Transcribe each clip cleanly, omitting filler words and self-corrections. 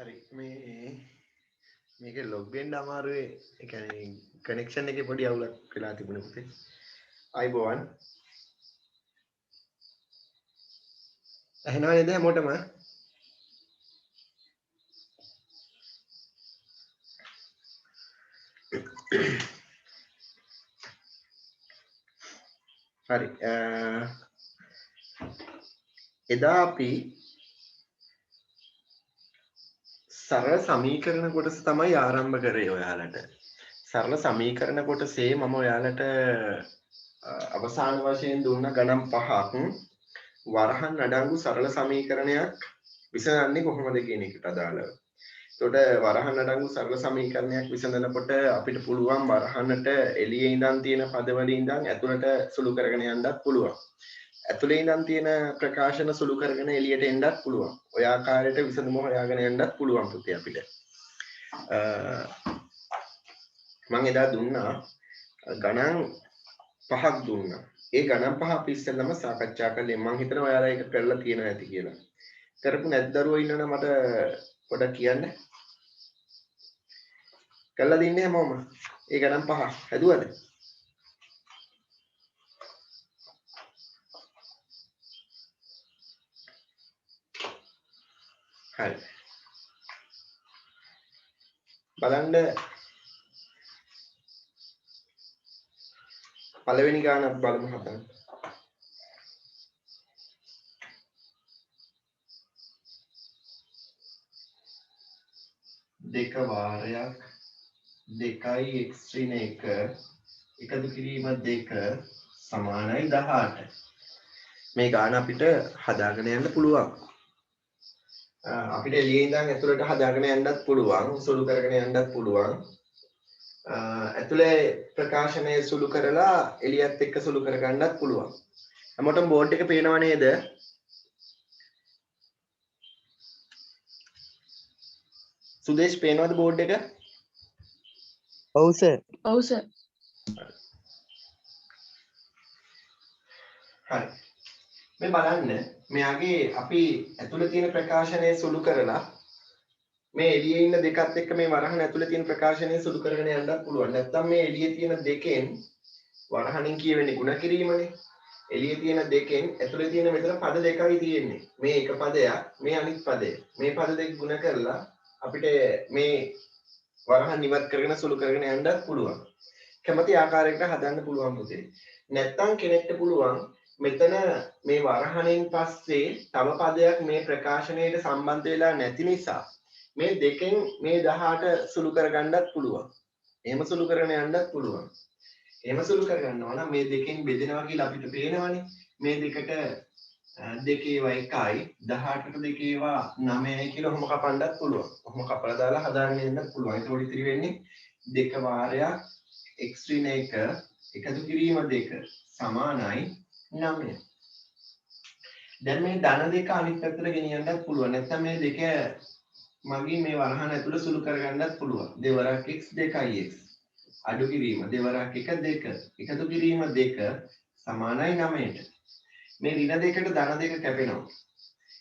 හරි මේකේ ලොග් වෙන්න අමාරුවේ ඒ කියන්නේ කනෙක්ෂන් එකේ පොඩි අවුලක් වෙලා තිබුණේ පුතේ. අයබෝවන්. ඇහෙනව නේද හැමෝටම? හරි. එදා අපි සරල සමීකරණ කොටස තමයි ආරම්භ කරේ ඔයාලට. සරල සමීකරණ කොටසේ මම ඔයාලට අවසාන වශයෙන් දුන්න ගණන් 5ක් වරහන් අඩංගු සරල සමීකරණයක් විසඳන්නේ කොහොමද කියන එකට අදාළව. එතකොට වරහන් අඩංගු සරල සමීකරණයක් විසඳනකොට අපිට පුළුවන් වරහනට එළියේ ඉඳන් තියෙන පදවල ඉඳන් ඇතුළට සුළු කරගෙන යන්නත් පුළුවන්. ඇතුළේ ඉඳන් තියෙන ප්‍රකාශන සුළු කරගෙන එළියට එන්නත් පුළුවන්. ඔය ආකාරයට විසඳුම හොයාගෙන යන්නත් පුළුවන් පුතේ අපිට. මම එදා දුන්නා ගණන් 5ක් දුන්නා. ඒ ගණන් 5 අපි ඉස්සෙල්ලම සාකච්ඡා කළේ. මම හිතනවා ඔයාලා ඒක කරලා තියෙනවා ඇති කියලා. කරපු නැත් දරුවෝ ඉන්නවනම් මට පොඩ්ඩක් කියන්න. කරලා දින්නේ හැමෝම. ඒ ගණන් 5 හැදුවද? හරි. බලන්න පළවෙනි ගානක් බලමු හදන්න. දෙක වාරයක් 2යි x ඍණ 1 එකතු කිරීම 2 සමානයි 18. මේ ගාන අපිට හදාගෙන යන්න පුළුවන්. අපිට එළියේ ඉඳන් ඇතුළට හදාගෙන යන්නත් පුළුවන්, සුළු කරගෙන යන්නත් පුළුවන්. ඇතුළේ ප්‍රකාශනය සුළු කරලා එළියත් එක්ක සුළු කරගන්නත් පුළුවන්. හැමෝටම බෝඩ් එක පේනව නේද? සුදේශ් පේනවද බෝඩ් එක? ඔව් සර්. ඔව් සර්. හරි. මේ බලන්න මෙයාගේ අපි ඇතුළේ තියෙන ප්‍රකාශනය සුළු කරලා මේ එළියේ ඉන්න දෙකත් එක්ක මේ වරහන ඇතුළේ තියෙන ප්‍රකාශනය සුළු කරගෙන යන්නත් පුළුවන්. නැත්නම් මේ එළියේ තියෙන දෙකෙන් වරහනින් කියවෙන්නේ ಗುಣ කිරීමනේ. එළියේ තියෙන දෙකෙන් ඇතුළේ තියෙන මෙතන පද දෙකයි තියෙන්නේ. මේ එක පදයක්, මේ අනිත් පදය. මේ පද දෙක ಗುಣ කරලා අපිට මේ වරහන් ඉවත් කරගෙන සුළු කරගෙන යන්නත් පුළුවන්. කැමති ආකාරයකට හදන්න පුළුවන් පුතේ. නැත්නම් කෙනෙක්ට පුළුවන් මෙතන මේ වරහණෙන් පස්සේ තව පදයක් මේ ප්‍රකාශනයට සම්බන්ධ වෙලා නැති නිසා මේ දෙකෙන් මේ 18 සුළු කරගන්නත් පුළුවන්. එහෙම සුළු කරගෙන යන්නත් පුළුවන්. එහෙම සුළු කරගන්නවා නම් මේ දෙකෙන් බෙදෙනවා කියලා අපිට පේනවනේ. මේ දෙකට දෙකේවා 1යි 18ට දෙකේවා 9යි කියලා ඔහොම කපන්නත් පුළුවන්. ඔහොම කපලා දාලා හදාගෙන යන්නත් පුළුවන්. ඒකෝට ඉතිරි වෙන්නේ දෙක වාරයක් x ඍණ 1 එකතු කිරීම 2 සමානයි 9. දැන් මේ ධන දෙක අනිත් පැත්තට ගෙනියන්නත් පුළුවන්. නැත්නම් මේ දෙක මගින් මේ වරහන් ඇතුළේ සුළු කරගන්නත් පුළුවන්. දෙවරක් x 2යි x අඩු කිරීම දෙවරක් 1 2 එකතු කිරීම 2 සමානයි 9ට. මේ ඍණ දෙකට ධන දෙක කැපෙනවා.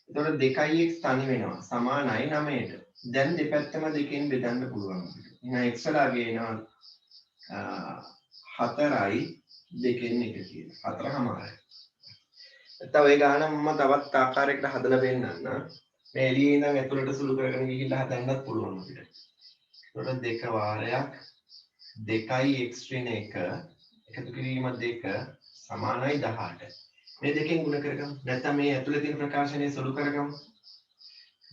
එතකොට 2x තනි වෙනවා සමානයි 9ට. දැන් දෙපැත්තම දෙකෙන් බෙදන්න පුළුවන් අපිට. එහෙනම් x ලාගේ එනවා 4යි දෙකෙන් 1 කියලා. 4මාරයි. නැත්නම් ඔය ගාන මම තවත් ආකාරයකට හදලා පෙන්නන්නම්. මේ එළියේ ඉඳන් ඇතුළට සුළු කරගෙන ගිහිල්ලා හදන්නත් පුළුවන් අපිට. එතකොට දෙක වාරයක් 2යි x ඍණ 1 එකතු කිරීම 2 සමානයි 18. මේ දෙකෙන් ගුණ කරගමු. නැත්නම් මේ ඇතුළේ තියෙන ප්‍රකාශනය සුළු කරගමු.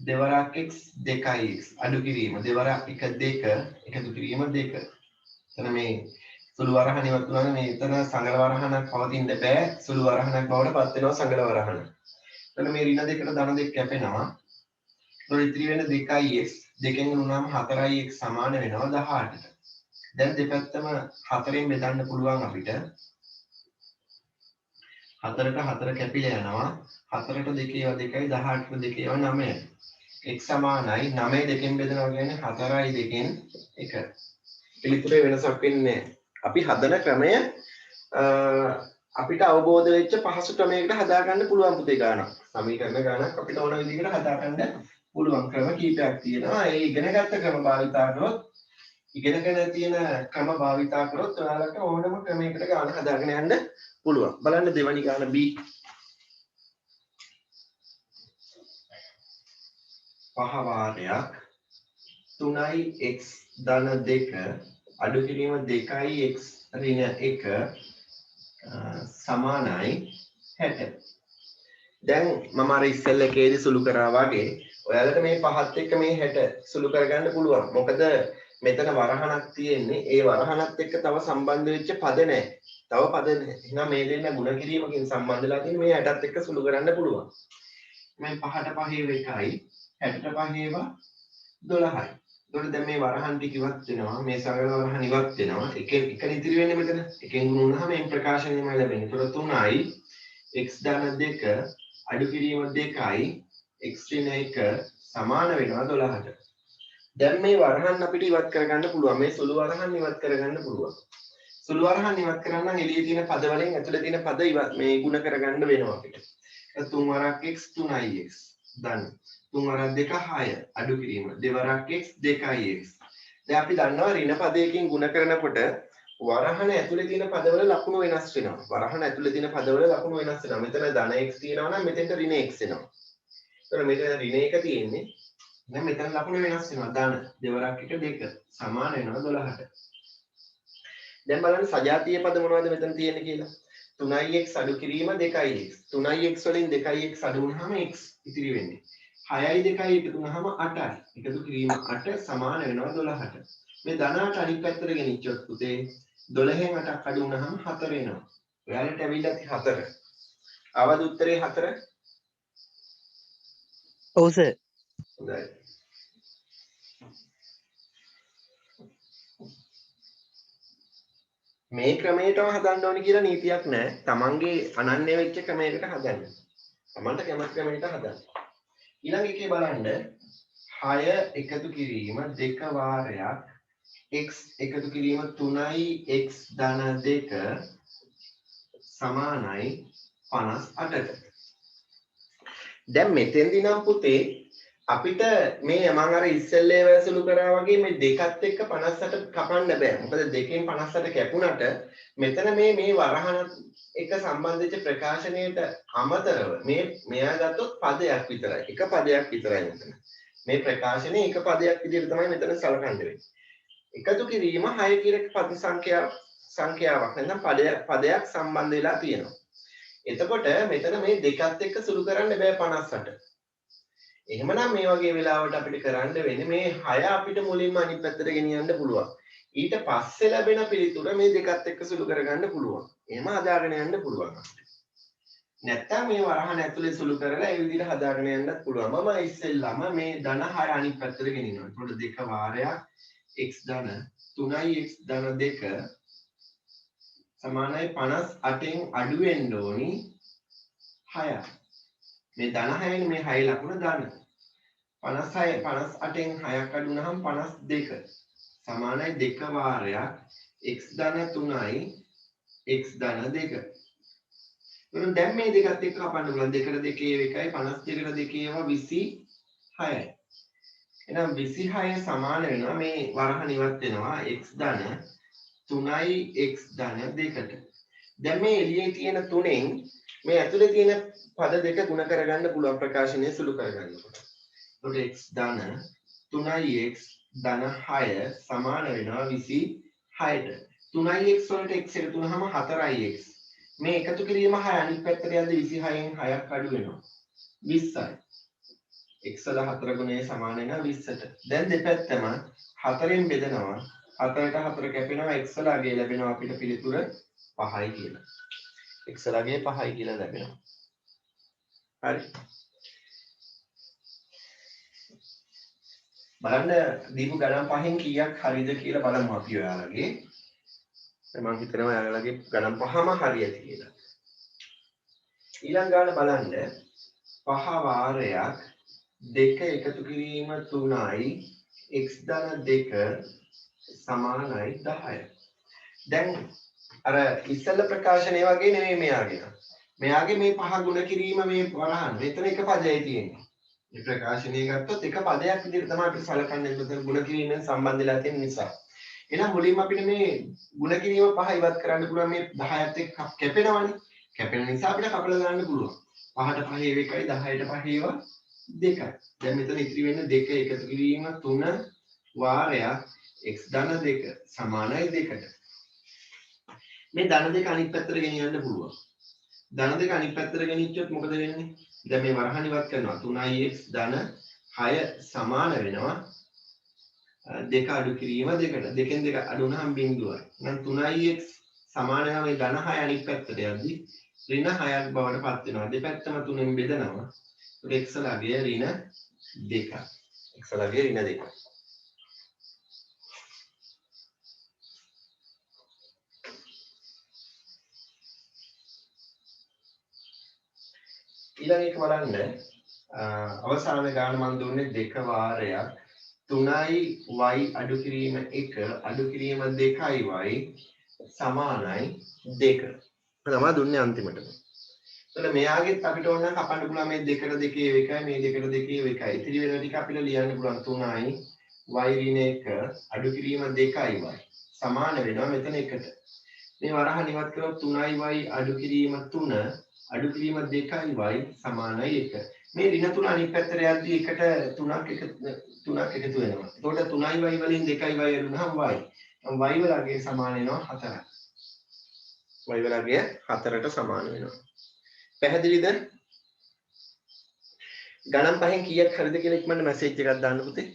දෙවරක් x 2යි x අඩු කිරීම දෙවරක් 1 2 එකතු කිරීම 2. එතන මේ සුළු වරහන ඉවත් වුණාම මේ එතන සංගල වරහනක් පවතින්න බෑ. සුළු වරහනක් බවට පත් වෙනවා සංගල වරහන. එතන මේ ඍණ දෙකට ධන දෙක කැපෙනවා. එතකොට ඉතිරි වෙන 2ix දෙකෙන් ගුණාම 4ix සමාන වෙනවා 18ට. දැන් දෙපැත්තම 4ෙන් බෙදන්න පුළුවන් අපිට. 4ට 4 කැපිලා යනවා. 4ට 2 ඒවා 2යි 18ට 2 ඒවා 9යි. x සමානයි 9 දෙකෙන් බෙදනවා කියන්නේ 4යි 2කින් 1. පිළිතුරේ වෙනසක් වෙන්නේ නැහැ. අපි හදන ක්‍රමය අපිට අවබෝධ වෙච්ච පහසු ක්‍රමයකට හදාගන්න පුළුවන් පුතේ ගානක්. සමීකරණ ගානක් අපිට ඕන විදිහකට හදාගන්න පුළුවන් ක්‍රම කීපයක් තියෙනවා. ඒ ඉගෙනගත්ත ක්‍රම භාවිතා කරොත් ඉගෙනගෙන තියෙන ක්‍රම භාවිතා කරොත් ඔයාලට ඕනම ක්‍රමයකට ගාන හදාගෙන යන්න පුළුවන්. බලන්න දෙවනි ගාන B. පහ වාරයක් 3x ධන 2 අඩු කිරීම 2x ඍණ 1 සමානයි 60. දැන් මම අර ඉස්සෙල්ල එකේදී සුළු කරා වගේ ඔයාලට මේ පහත් එක්ක මේ 60 සුළු කරගන්න පුළුවන්. මොකද මෙතන වරහණක් තියෙන්නේ. ඒ වරහණත් එක්ක තව සම්බන්ධ වෙච්ච පද නැහැ. තව පද නැහැ. එහෙනම් මේ දෙන්න ಗುಣ කිරීමකින් සම්බන්ධ වෙලා තියෙන මේ 60ත් එක්ක සුළු කරන්න පුළුවන්. මේ 5ට 5 එකයි 60ට 5 12යි. එතකොට දැන් මේ වරහන් ටික ඉවත් වෙනවා. මේ සරල වරහන් ඉවත් වෙනවා. එකෙන් ඉතිරි වෙන්නේ මෙතන. එකෙන් ගුණ වුණාම මේ ප්‍රකාශනයමයි ලැබෙන්නේ. එතකොට 3යි x ධන 2 අඩු කිරීම 2යි x ඍණ 1 සමාන වෙනවා 12ට. දැන් මේ වරහන් අපිට ඉවත් කරගන්න පුළුවන්. මේ සුළු වරහන් ඉවත් කරගන්න පුළුවන්. සුළු වරහන් ඉවත් කරන්න නම් එළියේ තියෙන පද වලින් ඇතුලේ තියෙන පද ඉවත් මේ ගුණ කරගන්න වෙනවා අපිට. 3 වරක් x 3යි x ධන 3 වරක් 2 6 අඩු කිරීම 2 වරක් x 2යි x. දැන් අපි දන්නවා ඍණ පදයකින් ගුණ කරනකොට වරහන ඇතුලේ තියෙන පදවල ලකුණු වෙනස් වෙනවා. වරහන ඇතුලේ තියෙන පදවල ලකුණු වෙනස් වෙනවා. මෙතන ධන x තියෙනවා නම් මෙතෙන්ට ඍණ x එනවා. එතකොට මෙතන ඍණ 1 තියෙන්නේ. දැන් මෙතන ලකුණු වෙනස් වෙනවා. ධන දෙවරක් 1 2 සමාන වෙනවා 12ට. දැන් බලන්න සජාතීය පද මොනවද මෙතන තියෙන්නේ කියලා. 3x අඩු කිරීම 2x. 3x වලින් 2x අඩු වුණාම x ඉතිරි වෙන්නේ. 6යි 2යි එකතු වුණාම 8යි. එකතු කිරීම 8 සමාන වෙනවා 12ට. මේ ධන 8 අනිත් පැත්තට ගෙනිච්චොත් පුතේ 12න් 8ක් අඩු වුණාම 4 එනවා. ඔයාලට ඇවිල්ලා 4. ආවද උත්තරේ 4? ඔව් සර්. හොඳයි. මේ ක්‍රමයටම හදන්න ඕනි කියලා නීතියක් නැහැ. තමන්ගේ අනන්‍ය වෙච්ච ක්‍රමයකට හදන්න. තමන්ට කැමති ක්‍රමයකට හදන්න. ඊළඟ එකේ බලන්න 6 එකතු කිරීම 2 වාරයක් x එකතු කිරීම 3යි x ධන 2 සමානයි 58ට. දැන් මෙතෙන්දී නම් පුතේ අපිට මේ මම අර ඉස්සෙල්ලේ වැසුළු කරා වගේ මේ දෙකත් එක්ක 58 කපන්න බෑ. මොකද දෙකෙන් 58 කැපුණට මෙතන මේ වරහන එක සම්බන්ධ වෙච්ච ප්‍රකාශනයට අමතරව මේ මෙයා ගත්තොත් පදයක් විතරයි. එක පදයක් විතරයි මෙතන. මේ ප්‍රකාශනයේ එක පදයක් විදිහට තමයි මෙතන සලකන්න වෙන්නේ. එකතු කිරීම 6 කියන පද සංඛ්‍යාවක් නැත්නම් පදයක් සම්බන්ධ වෙලා තියෙනවා. එතකොට මෙතන මේ දෙකත් එක්ක සුළු කරන්න බෑ 58. එහෙමනම් මේ වගේ වෙලාවට අපිට කරන්න වෙන්නේ මේ 6 අපිට මුලින්ම අනිත් පැත්තට ගෙනියන්න පුළුවන්. ඊට පස්සේ ලැබෙන පිළිතුර මේ දෙකත් එක්ක සුළු කරගන්න පුළුවන්. එහෙම හදාගෙන යන්න පුළුවන්. නැත්තම් මේ වරහන් ඇතුලේ සුළු කරලා ඒ විදිහට හදාගෙන යන්නත් පුළුවන්. මම ඉස්සෙල්ලාම මේ ධන 6 අනිත් පැත්තට ගෙනියනවා. ඒකට දෙක වාරයක් x ධන 3යි x ධන 2 සමානයි 58න් අඩු වෙන්න ඕනි 6යි. මේ ධන 6නේ මේ 6 ලකුණ ධන 56 58න් 6ක් අඩු වුණාම 52 සමානයි 2 වාරයක් x ධන 3යි x ධන 2. එතකොට දැන් මේ දෙකත් එක්ක කපන්න පුළුවන්. 2ට 2 1යි 52ට 2 ඒවා 26යි. එහෙනම් 26 සමාන වෙනවා මේ වරහන් ඉවත් වෙනවා x ධන 3යි x ධන 2ට. දැන් මේ එළියේ තියෙන 3න් මේ ඇතුලේ තියෙන පද දෙක ගුණ කරගන්න පුළුවන් ප්‍රකාශනය සුළු කරගන්න පුළුවන්. එතකොට x ධන 3ix ධන 6 සමාන වෙනවා 26ට. 3ix වලට x එකතු වුනහම 4ix. මේ එකතු කිරීම 6 අනිත් පැත්තට යද්දී 26න් 6ක් අඩු වෙනවා. 20යි. x වල 4 ගුණය සමාන වෙනවා 20ට. දැන් දෙපැත්තම 4ෙන් බෙදනවා. 4ට 4 කැපෙනවා x වල අගය ලැබෙනවා අපිට පිළිතුර 5යි කියලා. x වල අගය 5යි කියලා ලැබෙනවා. හරි. බලන්න දීපු ගණන් පහෙන් කීයක් හරිද කියලා බලමු අපි ඔයාලගේ. මම හිතනවා ඔයාලගේ ගණන් පහම හරියට කියලා. ඊළඟ ගාන බලන්න 5 වාරයක් 2 එකතු කිරීම 3යි x ධන 2 සමානයි 10යි. දැන් අර ඉස්සෙල්ල ප්‍රකාශනය වගේ නෙමෙයි මෙයාගේ. මෙයාගේ මේ පහ ගුණ කිරීම මේ වරහන් මෙතන එක පදයයි තියෙන්නේ. මේ ප්‍රකාශනය ගත්තොත් එක පදයක් විදිහට තමයි අපිට සලකන්නේ මෙතන ಗುಣ කිරීමෙන් සම්බන්ධ වෙලා තියෙන නිසා. එහෙනම් මුලින්ම අපිට මේ ಗುಣ කිරීම පහ ඉවත් කරන්න පුළුවන් මේ 10ත් එක්ක කැපෙනවනේ. කැපෙන නිසා අපිට කපලා දාන්න පුළුවන්. 5ට 5 එකයි 10ට 5 ඒවා දෙකයි. දැන් මෙතන ඉතිරි වෙන්නේ 2 එකතු කිරීම 3 වාරයක් x ධන 2 සමානයි 2ට. මේ ධන 2 අනිත් පැත්තට ගෙනියන්න පුළුවන්. ධන 2 අනිත් පැත්තට ගෙනිච්චොත් මොකද වෙන්නේ? දැන් මේ වරහන් ඉවත් කරනවා 3x ධන 6 සමාන වෙනවා 2 අඩු කිරීම 2ට. 2න් 2 අඩු වුණාම බිඳුවයි. එහෙනම් 3x සමාන වෙනවා මේ ධන 6 අනිත් පැත්තට යද්දි ඍණ 6ක් බවට පත් වෙනවා. දෙපැත්තම 3ෙන් බෙදනවා. x ලගය ඍණ 2යි. x ලගය ඍණ 2යි. ඊළඟ එක බලන්න අවසාන ගාන මම දුන්නේ 2 වාරයක් 3යි y අඩු කිරීම 1 අඩු කිරීම 2යි y සමානයි 2. තමයි දුන්නේ අන්තිමට. එතකොට මෙයාගෙත් අපිට ඕන නම් කපන්න පුළුවන් මේ 2ට 2 එකයි මේ 2ට 2 එකයි. ඉතිරි වෙන ටික අපිට ලියන්න පුළුවන් 3යි y ඍණ 1 අඩු කිරීම 2යි y සමාන වෙනවා මෙතන 1ට. මේ වරහන් ඉවත් කරොත් 3යි y අඩු කිරීම 3 අඩු කිරීම 2යි y සමානයි 1. මේ ඍණ 3 අනිත් පැත්තට යද්දී එකට 3ක් එකතු වෙනවා. එතකොට 3යි y වලින් 2යි y අඩු වුණාම y. y වලගේ සමාන වෙනවා 4යි. y වලගේ 4ට සමාන වෙනවා. පැහැදිලිද? ගණන් පහෙන් කීයක් හරිද කියලා ඉක්මනට මැසේජ් එකක් දාන්න පුතේ.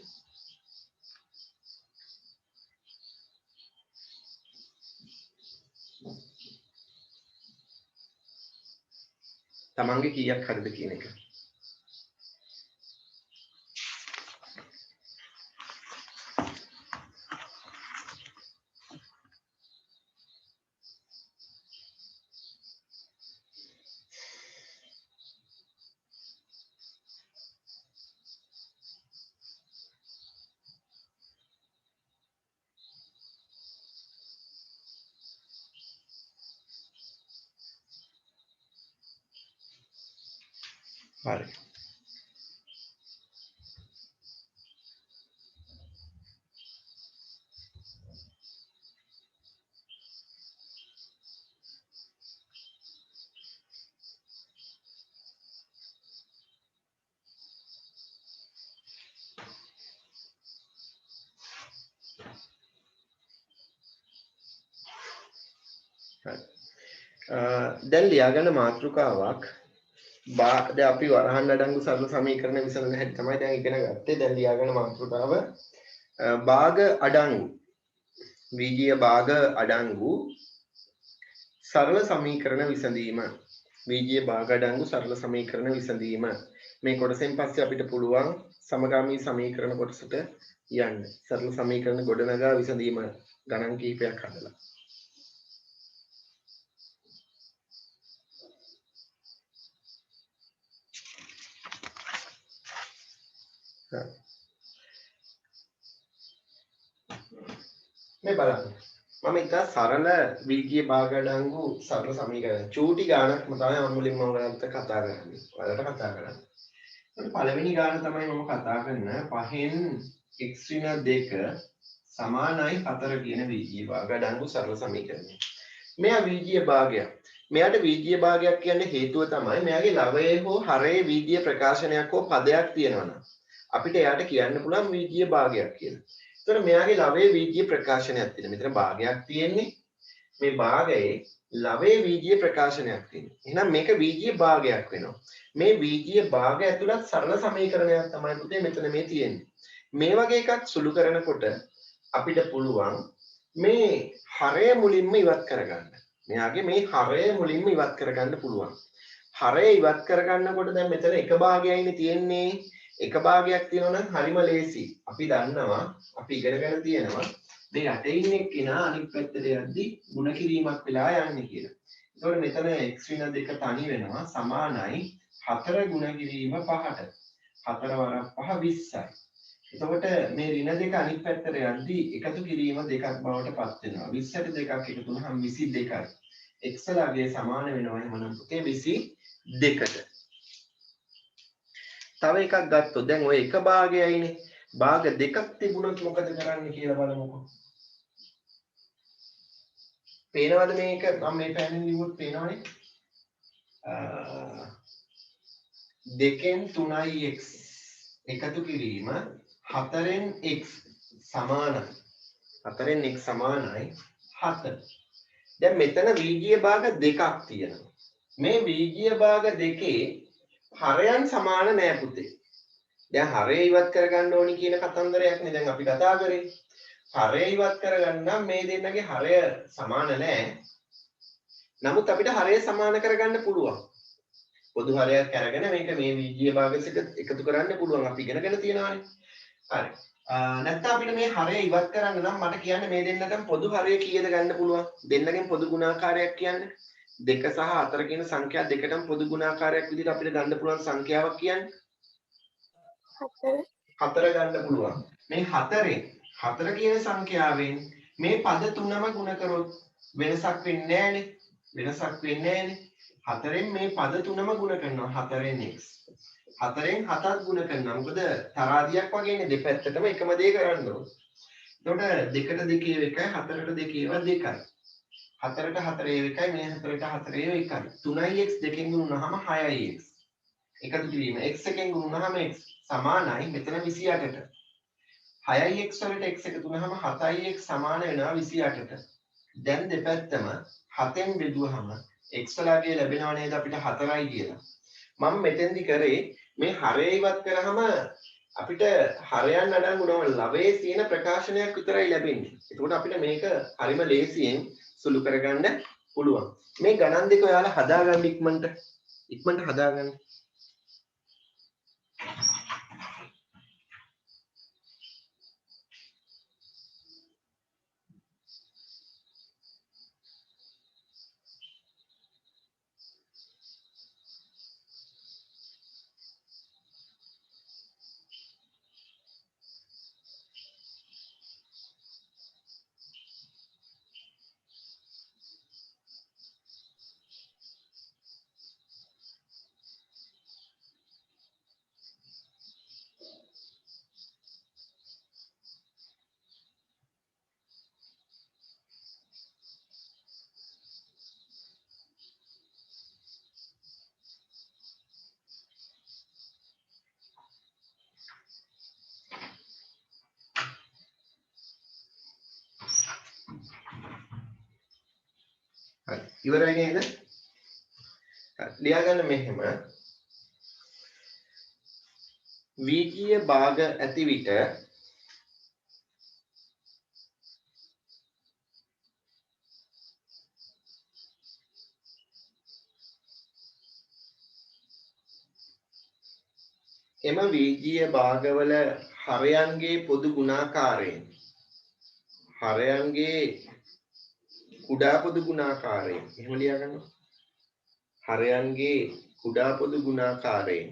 තමන්ගේ කීයක් හරිද කියන එක. හරි. දැන් ලියාගන්න මාතෘකාවක් දැන් අපි වරහන් අඩංගු සරල සමීකරණ විසඳන හැටි තමයි දැන් ඉගෙන ගත්තේ. දැන් ලියාගන්න මාතෘකාව භාග අඩංගු විජ්‍ය භාග අඩංගු සරල සමීකරණ විසඳීම. විජ්‍ය භාග අඩංගු සරල සමීකරණ විසඳීම. මේ කොටසෙන් පස්සේ අපිට පුළුවන් සමගාමී සමීකරණ කොටසට යන්න. සරල සමීකරණ ගොඩනගා විසඳීම ගණන් කිහිපයක් හදලා. මේ බලන්න මම ඉතා සරල විජ්‍ය භාග අඩංගු සරල සමීකරණ චූටි ගානක් තමයි මම මුලින්ම ඔයාලට කතා කරන්නේ. ඔයාලට කතා කරන්නේ. ඒත් පළවෙනි ගාන තමයි මම කතා කරන 5න් x ඍණ 2 සමානයි 4 කියන විජ්‍ය භාග අඩංගු සරල සමීකරණය. මෙයා විජ්‍ය භාගයක්. මෙයාට විජ්‍ය භාගයක් කියන්නේ හේතුව තමයි මෙයාගේ ලවයේ හෝ හරයේ විජ්‍ය ප්‍රකාශනයක් හෝ පදයක් තියෙනවා නම් අපිට එයාට කියන්න පුළුවන් විජ්‍ය භාගයක් කියලා. එතකොට මෙයාගේ ලවයේ විජ්‍ය ප්‍රකාශනයක් තියෙනවා. මෙතන භාගයක් තියෙන්නේ. මේ භාගයේ ලවයේ විජ්‍ය ප්‍රකාශනයක් තියෙනවා. එහෙනම් මේක විජ්‍ය භාගයක් වෙනවා. මේ විජ්‍ය භාගය ඇතුළත් සරල සමීකරණයක් තමයි පුතේ මෙතන මේ තියෙන්නේ. මේ වගේ එකක් සුළු කරනකොට අපිට පුළුවන් මේ හරය මුලින්ම ඉවත් කරගන්න. මෙයාගේ මේ හරය මුලින්ම ඉවත් කරගන්න පුළුවන්. හරය ඉවත් කරගන්නකොට දැන් මෙතන එක භාගයයිනේ තියෙන්නේ. එක භාගයක් තියෙනවා නම් හරිම ලේසි. අපි දන්නවා අපි ඉගෙනගෙන තියෙනවා මේ යටේ ඉන්න එක්කිනා අනිත් පැත්තට යද්දි ಗುಣ කිරීමක් වෙලා යන්නේ කියලා. ඒතකොට මෙතන x ඍණ 2 තනි වෙනවා සමානයි 4 ಗುಣ කිරීම 5ට. 4 වරක් 5 20යි. එතකොට මේ ඍණ 2 අනිත් පැත්තට යද්දි එකතු කිරීම 2ක් බවට පත් වෙනවා. 20ට 2ක් එකතු වුණාම 22යි. x ලගේ සමාන වෙනවා එහෙමනම් පුතේ 22ට. තව එකක් ගත්තොත් දැන් ඔය එක භාගයයිනේ. භාග දෙකක් තිබුණොත් මොකද කරන්නේ කියලා බලමුකෝ. පේනවද මේක? මම මේ පැනෙන් ලිව්වොත් පේනවනේ. දෙකෙන් 3යි x එකතු කිරීම 4න් x සමානයි. 4න් x සමානයි 7. දැන් මෙතන වීජීය භාග දෙකක් තියෙනවා. මේ වීජීය භාග දෙකේ හරයන් සමාන නෑ පුතේ. දැන් හරය ඉවත් කරගන්න ඕනි කියන කතන්දරයක් නේ දැන් අපි කතා කරේ. හරය ඉවත් කරගන්න නම් මේ දෙන්නගේ හරය සමාන නෑ. නමුත් අපිට හරය සමාන කරගන්න පුළුවන්. පොදු හරයක් අරගෙන මේක මේ වීජීය භාගයට එකතු කරන්න පුළුවන්. අපි ඉගෙනගෙන තියෙනවානේ. හරි. නැත්නම් අපිට මේ හරය ඉවත් කරන්න නම් මට කියන්න මේ දෙන්නටම පොදු හරය කීයද ගන්න පුළුවන්? දෙන්නගෙන් පොදු ගුණාකාරයක් කියන්න. 2 සහ 4 කියන සංඛ්‍යා දෙකටම පොදු ගුණාකාරයක් විදිහට අපිට ගන්න පුළුවන් සංඛ්‍යාවක් කියන්නේ 4 ගන්න පුළුවන්. මේ 4 කියන සංඛ්‍යාවෙන් මේ පද තුනම ගුණ කරොත් වෙනසක් වෙන්නේ නැහනේ. වෙනසක් වෙන්නේ නැහනේ. 4න් මේ පද තුනම ගුණ කරනවා 4න් x. 4න් 7ක් ගුණ කරනවා. මොකද තරාදියක් වගේනේ දෙපැත්තටම එකම දේ කරන්න ඕනේ. එතකොට 2ට 2 1යි 4ට 2 2යි. 4ට 4 1යි මේ 4ට 4 1යි. 3ix දෙකෙන් ගුණුනහම 6ix. එකතු කිරීම x එකෙන් ගුණුනහම x සමානයි මෙතන 28ට. 6ix වලට x එකතු වුනහම 7ix සමාන වෙනවා 28ට. දැන් දෙපැත්තම 7න් බෙදුවහම x වලගේ ලැබෙනව නේද අපිට 4යි කියලා. මම මෙතෙන්දි කරේ මේ හරය ඉවත් කරාම අපිට හරයන් අඩංගු නොවන ලවයේ තියෙන ප්‍රකාශනයක් විතරයි ලැබෙන්නේ. එතකොට අපිට මේක හරිම ලේසියෙන් සුළු කරගන්න පුළුවන්. මේ ගණන් දෙක ඔයාලා හදාගන්න ඉක්මනට හදාගන්න. හරි ඉවරයි නේද? ලියාගන්න මෙහෙම වීජීය භාග ඇති විට එම වීජීය භාගවල හරයන්ගේ පොදු ගුණාකාරයෙන් හරයන්ගේ කුඩා පොදු ගුණාකාරයෙන් එහෙම ලියාගන්න. හරයන්ගේ කුඩා පොදු ගුණාකාරයෙන්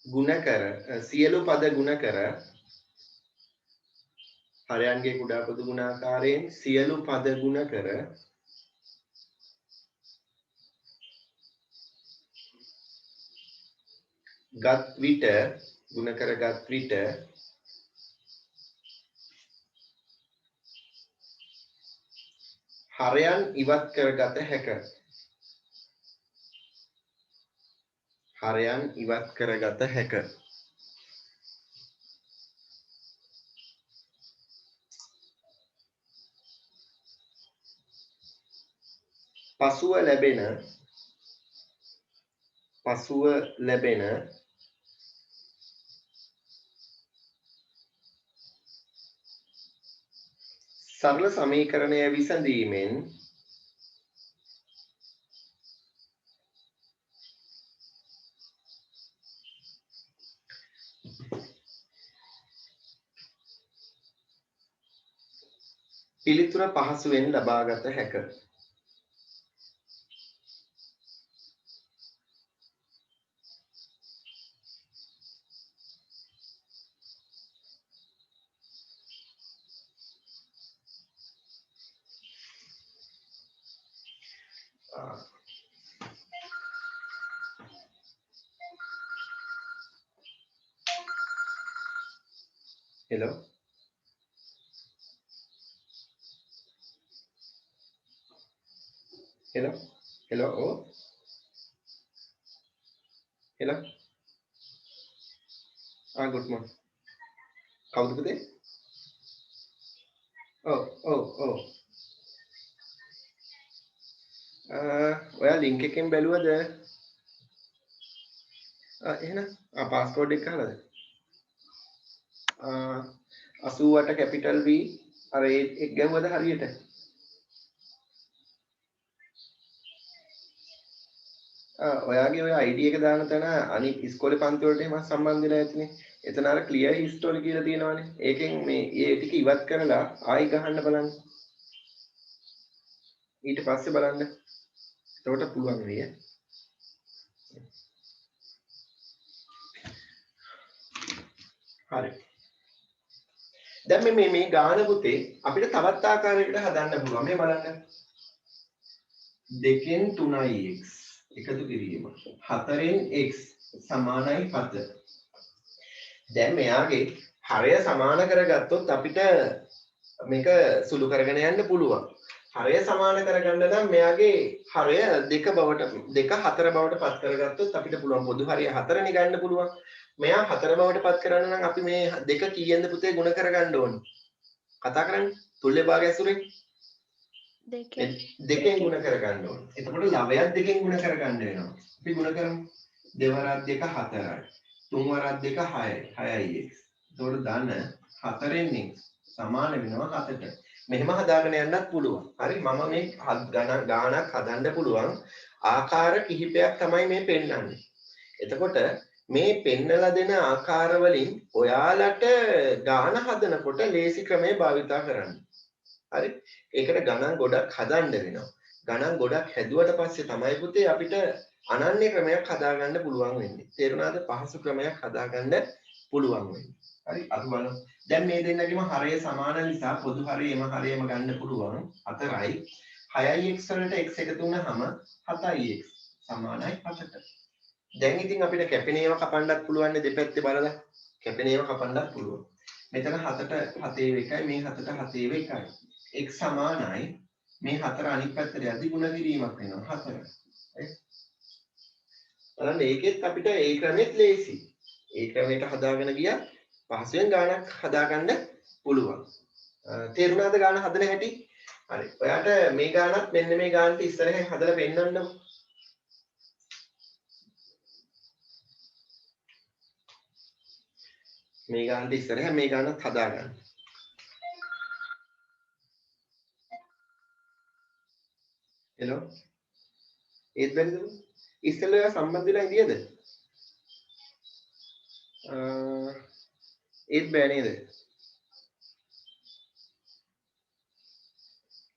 ගුණ කර සියලු පද ගුණ කර හරයන්ගේ කුඩා පොදු ගුණාකාරයෙන් සියලු පද ගුණ කර ගත් විට ගුණ කරගත් විට හරයන් ඉවත් කරගත හැක. හරයන් ඉවත් කරගත හැක. පසුව ලැබෙන සරල සමීකරණය විසඳීමෙන් පිළිතුර පහසුවෙන් ලබාගත හැක. hello hello hello oh hello good morning කවුද පුතේ ඔව් ඔයා ලින්ක් එකෙන් බැලුවද එහෙනම් පාස්කෝඩ් එක අහලාද 88 කැපිටල් B අර ඒක ගැහුවද හරියට ඔයාගේ ඔය ID එක දාන තැන අනිත් ඉස්කෝලේ පන්ති වලට එහෙම සම්බන්ධ වෙලා ඇතිනේ එතන අර ක්ලියර් හිස්ටරි කියලා තියෙනවානේ ඒකෙන් මේ ඒ ටික ඉවත් කරලා ආයි ගහන්න බලන්න ඊට පස්සේ බලන්න එතකොට පුළුවන් වෙයි හරි දැන් මේ ගාන පුතේ අපිට තවත් ආකාරයකට හදන්න පුළුවන් මේ බලන්න 2න් 3යි x එකතු කිරීම 4න් x සමානයි 7 දැන් මෙයාගේ හරය සමාන කරගත්තොත් අපිට මේක සුළු කරගෙන යන්න පුළුවන් හරය සමාන කරගන්න නම් මෙයාගේ හරය 2 4 බවට පත් කරගත්තොත් අපිට පුළුවන් පොදු හරය 4 නේ ගන්න පුළුවන් මෙයා 4 බවට පත් කරන්න නම් අපි මේ 2 කීයෙන්ද පුතේ ගුණ කරගන්න ඕනේ කතා කරන්නේ තුල්‍ය භාගය ඇසුරෙන් දෙකෙන් ගුණ කරගන්න ඕනේ එතකොට ලවයක් දෙකෙන් ගුණ කරගන්න වෙනවා අපි ගුණ කරමු දෙවරක් 2 4යි තුන්වරක් 2 6යි 6යි x එතකොට ධන 4න් x සමාන වෙනවා 7ට මෙහෙම හදාගෙන යන්නත් පුළුවන් හරි මම මේ ගානක් හදන්න පුළුවන් ආකාර කිහිපයක් තමයි මේ පෙන්නන්නේ එතකොට මේ පෙන්නලා දෙන ආකාර වලින් ඔයාලට ගාන හදනකොට ලේසි ක්‍රමය භාවිතා කරන්න. හරි? ඒකට ගණන් ගොඩක් හදන්න වෙනවා. ගණන් ගොඩක් හැදුවට පස්සේ තමයි පුතේ අපිට අනන්‍ය ක්‍රමයක් හදාගන්න පුළුවන් වෙන්නේ. තේරුණාද? පහසු ක්‍රමයක් හදාගන්න පුළුවන් වෙන්නේ. හරි? අපි බලමු. දැන් මේ දෙන්නගෙම හරය සමාන නිසා පොදු හරයම ගන්න පුළුවන් 4යි 6යි x වලට x එකතු වුනහම 7යි x සමානයි 7ට. දැන් ඉතින් අපිට කැපෙන ඒවා කපන්නත් පුළුවන් දෙපැත්තේ බලලා කැපෙන ඒවා කපන්නත් පුළුවන් මෙතන 7ට 7 එකයි මේ 7ට 7 එකයි x සමානයි මේ 4 අනිත් පැත්තට යද්දි ගුණ කිරීමක් වෙනවා 4 හරි බලන්න ඒකෙත් අපිට ඒ ක්‍රමෙත් ලේසි ඒ ක්‍රමයට හදාගෙන ගියා පහසුවෙන් ගානක් හදාගන්න පුළුවන් තේරුණාද ගාන හදන හැටි හරි ඔයාට මේ ගානත් මෙන්න මේ ගානට ඉස්සරහින් හදලා පෙන්නන්නම මේ ගානට ඉස්සරහ මේ ගානත් හදාගන්න. හෙලෝ. ඒත් බැරිද? ඉස්සෙල්ලා සම්බන්ධ වෙලා ඉඳියද? ඒත් බෑ නේද?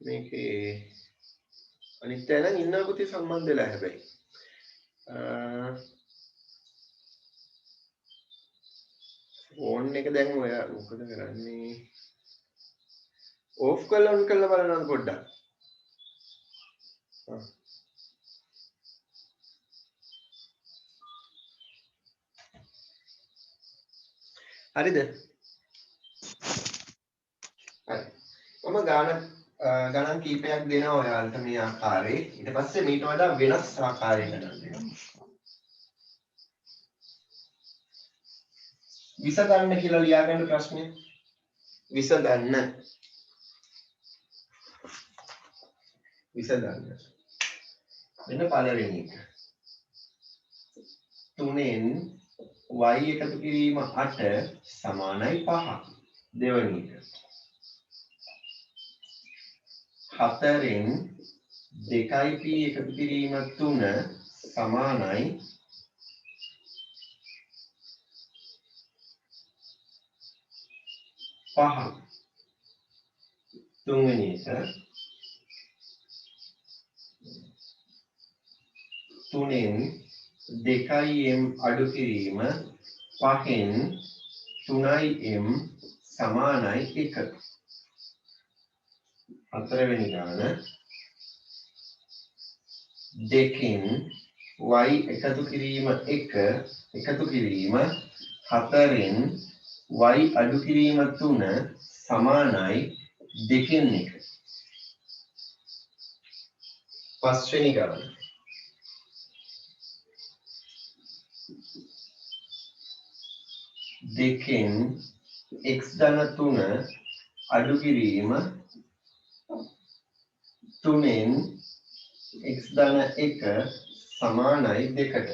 මේකේ අනිත් අය නම් ඉන්නවා පුතේ සම්බන්ධ වෙලා හැබැයි. ෆෝන් එක දැන් ඔයා මොකද කරන්නේ ඕෆ් කරලා ඔන් කරලා බලන්න පොඩ්ඩක් හරිද හරි මම ගණන් කීපයක් දෙනවා ඔයාලට මේ ආකාරයේ ඊට පස්සේ මීට වඩා වෙනස් ආකාරයකට දෙනවා විසඳන්න කියලා ලියාගන්න ප්‍රශ්නය විසඳන්න මෙන්න පළවෙනි එක 3න් y එකතු කිරීම 8 සමානයි 5 දෙවෙනි එක 4න් 2p එකතු කිරීම 3 සමානයි 5 තුන්වෙනි එක 3න් 2m අඩු කිරීම 5න් 3m සමානයි 1 හතරවෙනි ගාන දෙකෙන් y එකතු කිරීම 1 එකතු කිරීම 4න් y අඩු කිරීම 3 සමානයි 2න් 1. පස්වෙනි ගණන. දෙකෙන් x ධන 3 අඩු කිරීම 3න් x ධන 1 සමානයි 2ට.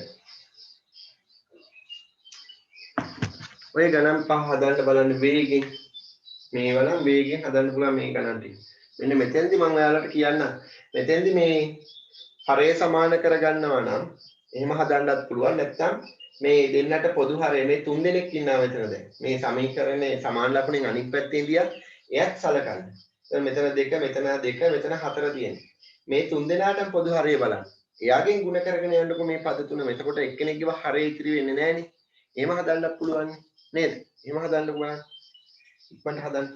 ඔය ගණන් පහ හදන්න බලන්න වේගෙන්. මේවා නම් වේගෙන් හදන්න පුළුවන් මේ ගණන් ටික. මෙන්න මෙතෙන්දි මම ඔයාලට කියන්න. මෙතෙන්දි මේ හරය සමාන කරගන්නවා නම් එහෙම හදන්නත් පුළුවන්. නැත්නම් මේ දෙන්නට පොදු හරය මේ තුන් දෙනෙක් ඉන්නවා මෙතන දැන්. මේ සමීකරණේ සමාන ලකුණෙන් අනිත් පැත්තේ ඉඳියක් එයත් සලකන්න. දැන් මෙතන 2 මෙතන 2 මෙතන 4 තියෙනවා. මේ තුන් දෙනාටම පොදු හරය බලන්න. එයාගෙන් ಗುಣ කරගෙන යන්නකො මේ පද තුනම. එතකොට එක්කෙනෙක්ගේව හරය ඉතිරි වෙන්නේ නැහනේ. එහෙම හදන්නත් පුළුවන් නේද? එහෙම හදන්නකො බලන්න. ඉක්මනට හදන්න.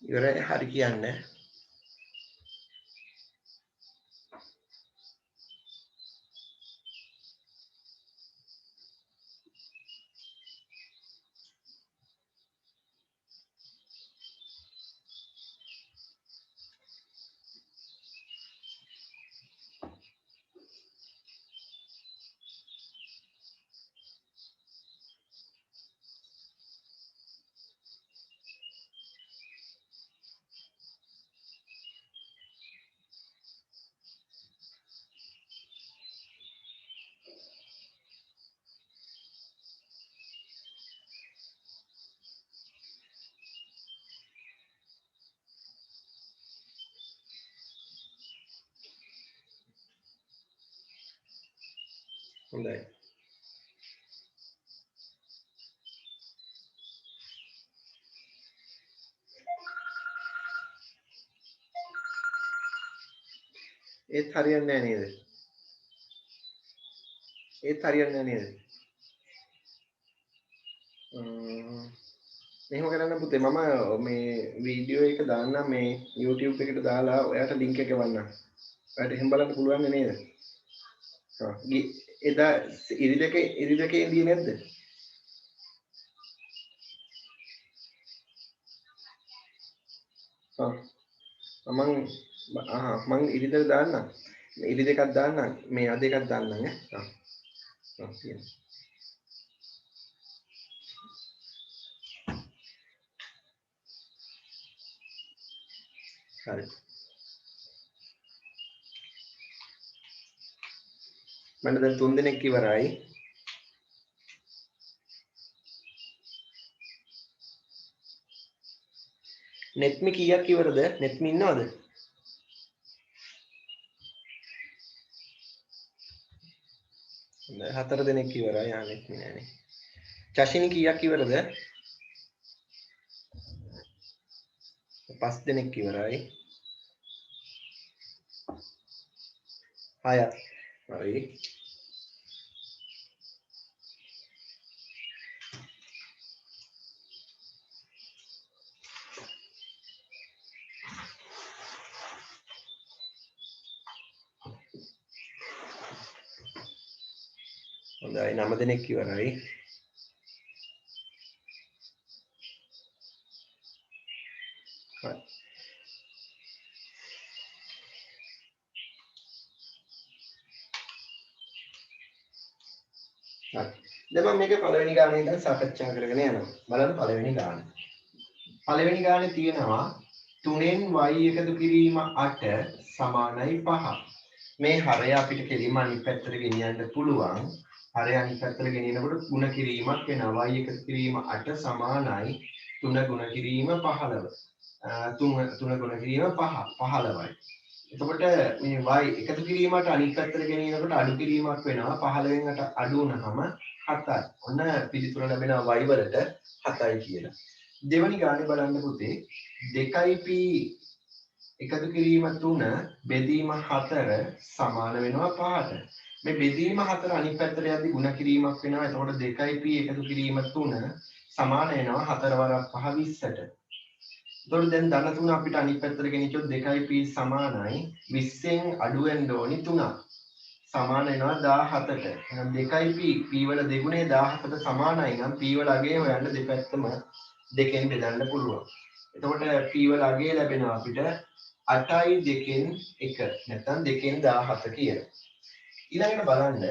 ඉවරයි හරි කියන්නේ. හොඳයි. ඒත් හරියන්නේ නැහැ නේද? ඒත් හරියන්නේ නැහැ නේද? මෙහෙම කරන්න පුතේ මම මේ වීඩියෝ එක දාන්නම් මේ YouTube එකට දාලා ඔයාට ලින්ක් එක එවන්නම්. ඔයාට එහෙම බලන්න පුළුවන් නේද? ඔව්. එදා ඉරි දෙකේ ඉඳියේ නැද්ද? ඔව්. මං ඉරි දෙක දාන්නම්. ඉරි දෙකක් දාන්නම්. මේ අද එකක් දාන්නම් ඈ. ඔව්. ඔව් තියෙනවා. හරි. මම දැන් 3 දෙනෙක් ඉවරයි. නෙත්මි කීයක් ඉවරද? නෙත්මි ඉන්නවද? හතර දෙනෙක් ඉවරයි. ආ නෙත්මි නෑනේ. චෂිනි කීයක් ඉවරද? 5 දෙනෙක් ඉවරයි. 6ක්. හරි. හොඳයි 9 දෙනෙක් ඉවරයි. හරි. දැන් මම මේකේ පළවෙනි ගානේ ඉඳන් සාකච්ඡා කරගෙන යනවා. බලන්න පළවෙනි ගාන. පළවෙනි ගානේ තියෙනවා 3න් y එකතු කිරීම 8 සමානයි 5. මේ හරය අපිට කෙලින්ම අනිත් පැත්තට ගෙනියන්න පුළුවන්. හරය අනිත් පැත්තට ගෙනියනකොට ගුණ කිරීමක් වෙනවා. y එකතු කිරීම 8 සමානයි 3 ගුණ කිරීම 15. 3 ගුණ කිරීම 15යි. එතකොට මේ y එකතු කිරීමට අනිත් පැත්තට ගෙනියනකොට අඩු කිරීමක් වෙනවා. 15න් අඩු වුණාම 7යි. ඔන්න පිළිතුර ලැබෙනවා y වලට 7යි කියලා. දෙවනි ගානේ බලන්න පුතේ 2p එකතු කිරීම 3 බෙදීම 4 සමාන වෙනවා 5ට. මේ බෙදීම 4 අනිත් පැත්තට යද්දි ಗುಣ කිරීමක් වෙනවා. එතකොට 2p එකතු කිරීම 3 සමාන වෙනවා 4 වරක් 5 20ට. එතකොට දැන් ධන 3 අපිට අනිත් පැත්තට ගෙනිච්චොත් 2p සමානයි 20න් අඩු වෙන්න ඕනි 3. සමාන වෙනවා 17ට. එහෙනම් 2p p වල දෙගුණේ 17ට සමානයි නම් p වල අගය හොයන්න දෙපැත්තම දෙකෙන් බෙදන්න පුළුවන්. එතකොට p වල අගය ලැබෙනවා අපිට 8යි 2න් 1 නැත්නම් 2න් 17 කියලා. ඊළඟට බලන්න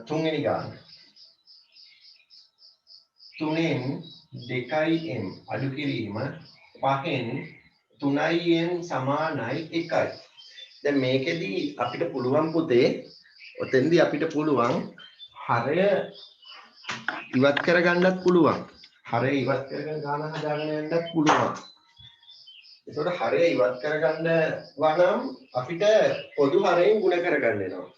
තුන්වෙනි ගාන. 3න් 2m අඩු කිරීම 5න් 3n සමානයි 1යි. දැන් මේකෙදි අපිට පුළුවන් පුතේ ඔතෙන්දී අපිට පුළුවන් හරය ඉවත් කරගන්නත් පුළුවන්. හරය ඉවත් කරගෙන ගාන හදාගෙන යන්නත් පුළුවන්. ඒතකොට හරය ඉවත් කරගන්නවා නම් අපිට පොදු හරයෙන් ගුණ කරගන්න වෙනවා.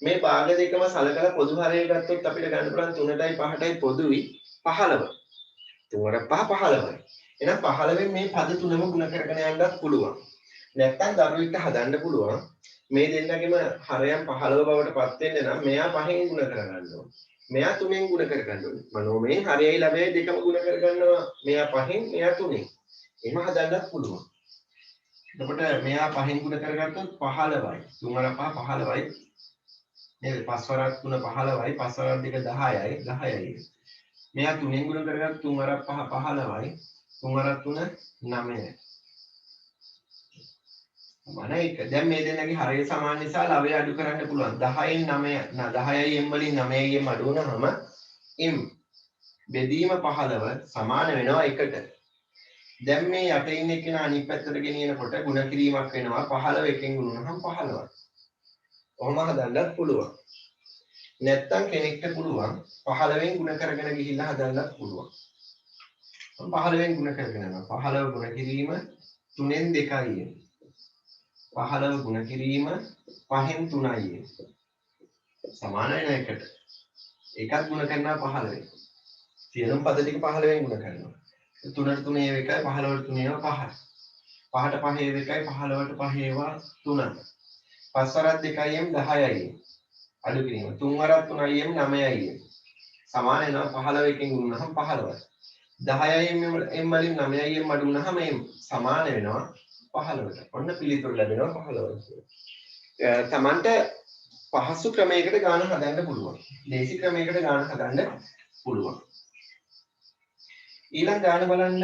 මේ භාග දෙකම සලකලා පොදු හරය ගත්තොත් අපිට ගන්න පුළුවන් 3ටයි 5ටයි පොදුයි 15. 3ට 5 15යි. එහෙනම් 15න් මේ පද තුනම ගුණ කරගෙන යන්නත් පුළුවන්. නැත්නම් දරුවෙක්ට හදන්න පුළුවන් මේ දෙන්නගෙම හරයන් 15 බවට පත් වෙන්න නම් මෙයා 5න් ගුණ කරගන්න ඕනේ. මෙයා 3න් ගුණ කරගන්න ඕනේ. මනෝමයෙන් හරයයි ළමයි දෙකම ගුණ කරගන්නවා. මෙයා 5න් මෙයා 3න්. එහෙම හදන්නත් පුළුවන්. එතකොට මෙයා 5න් ගුණ කරගත්තොත් 15යි. 3 වරක් 5 15යි. නේද? 5 වරක් 3 15යි. 5 වරක් 2 10යි. 10යි. මෙයා 3න් ගුණ කරගත්ත 3 වරක් 5 15යි. 3 වරක් 3 9යි. මන එක. දැන් මේ දෙන්නගේ හරය සමාන නිසා ලවය අඩු කරන්න පුළුවන්. 10න් 9 10යි m වලින් 9යි m අඩු වුණාම m බෙදීම 15 සමාන වෙනවා 1ට. දැන් මේ යට ඉන්න කෙනා අනිත් පැත්තට ගෙනියනකොට ಗುಣ කිරීමක් වෙනවා 15 එකෙන් ගුණුනහම 15යි. ඔහොම හදන්නත් පුළුවන්. නැත්තම් කෙනෙක්ට පුළුවන් 15න් ගුණ කරගෙන ගිහිල්ලා හදන්නත් පුළුවන්. 15න් ගුණ කරගෙන යනවා. 15 ගුණ කිරීම 3න් 2යි. 15 ගුණ කිරීම 5න් 3යි. සමානයි නේද 1ට. ඒකත් ගුණ කරනවා 15න්. සියලුම පද ටික 15න් ගුණ කරනවා. 3ට 3 ඒව 1යි 15ට 3 ඒවා 5යි. 5ට 5 ඒව 1යි 15ට 5 ඒවා 3යි. 5 වරක් 2යි m 10යි. අඩු කිරීම 3 වරක් 3යි m 9යි. සමාන වෙනවා 15 එකකින් ගුණනහම 15යි. 10යි m වලින් 9යි m අඩු වුණාම m සමාන වෙනවා 15ට. ඔන්න පිළිතුරු ලැබෙනවා 15. තමන්ට පහසු ක්‍රමයකට ගාන හදන්න පුළුවන්. ලේසි ක්‍රමයකට ගාන හදන්න පුළුවන්. ඊළඟ ගාන බලන්න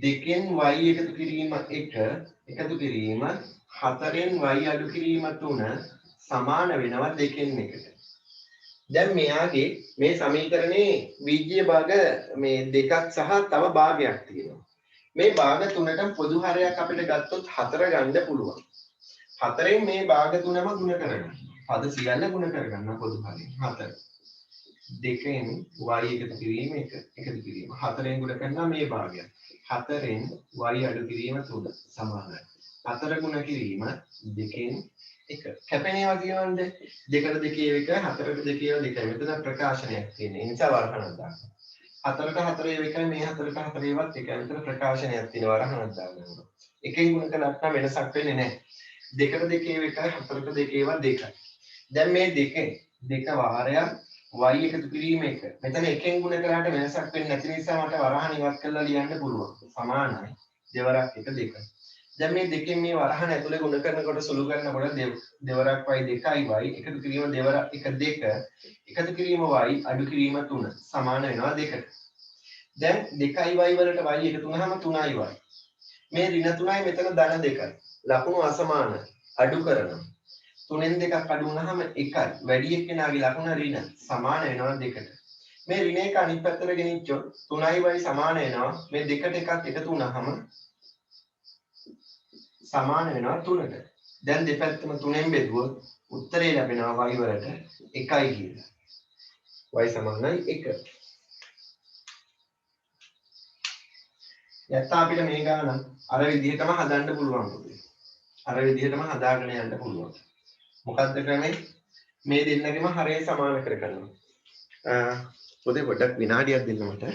දෙකෙන් y එකතු කිරීම 1 එකතු කිරීම 4න් y අඩු කිරීම 3 සමාන වෙනවා 2න් 1ට. දැන් මෙයාගේ මේ සමීකරණේ බීජීය භාග මේ දෙකක් සහ තව භාගයක් තියෙනවා. මේ භාග තුනට පොදු හරයක් අපිට ගත්තොත් 4 ගන්න පුළුවන්. 4න් මේ භාග තුනම ගුණ කරගන්න. පද සියල්ල ගුණ කරගන්න පොදු හරය 4. දෙකෙන් y එකතු කිරීම 1 එකතු කිරීම 4න් ගුණ කරනවා මේ භාගය. 4න් y අඩු කිරීම 3 සමානයි. 4 ගුණ කිරීම 2න් 1. කැපෙනවා කියනවානේ 2ට 2 1 4ට 2 2. මෙතන ප්‍රකාශනයක් තියෙන. ඒ නිසා වරහණක් දාන්න. 4ට 4 1 මේ 4ට 4 ඒවත් 1. මෙතන ප්‍රකාශනයක් තියෙන වරහණක් දාන්න. එකෙන් ගුණ කළාට වෙනසක් වෙන්නේ නැහැ. 2ට 2 1 4ට 2 ඒවා 2. දැන් මේ දෙකෙන් දෙක වාරයක් y එකතු කිරීම 1. මෙතන එකෙන් ගුණ කළාට වෙනසක් වෙන්නේ නැති නිසා මට වරහණ ඉවත් කරලා ලියන්න පුළුවන්. සමානයි. දෙවරක් 1 2. දැන් මේ දෙකෙන් මේ වරහණ ඇතුලේ ගුණ කරනකොට සුළු කරනකොට දෙවරක් y 2y එකතු කිරීම දෙවරක් 1 2 එකතු කිරීම y අඩු කිරීම 3 සමාන වෙනවා 2ට. දැන් 2y වලට y එකතු වුනහම 3y. මේ ඍණ 3යි මෙතන ධන 2යි. ලකුණු අසමාන අඩු කරනවා. 3න් 2ක් අඩු වුනහම 1යි. වැඩි එක්කෙනාගේ ලකුණ ඍණ සමාන වෙනවා 2ට. මේ ඍණ එක අනිත් පැත්තට ගෙනිච්චොත් 3y සමාන වෙනවා මේ 2ට එකක් එකතු වුනහම සමාන වෙනවා 3ට. දැන් දෙපැත්තම 3ෙන් බෙදුවොත් උත්තරේ ලැබෙනවා y වලට 1යි කියලා. y සමානයි 1. නැත්නම් අපිට මේ ගාන අර විදිහටම හදන්න පුළුවන් පොතේ. අර විදිහටම හදාගෙන යන්න පුළුවන්. මොකද්ද ක්‍රමේ? මේ දෙන්නගෙම හරය සමාන කරගන්නවා. පොතේ පොඩ්ඩක් විනාඩියක් දෙන්න මට.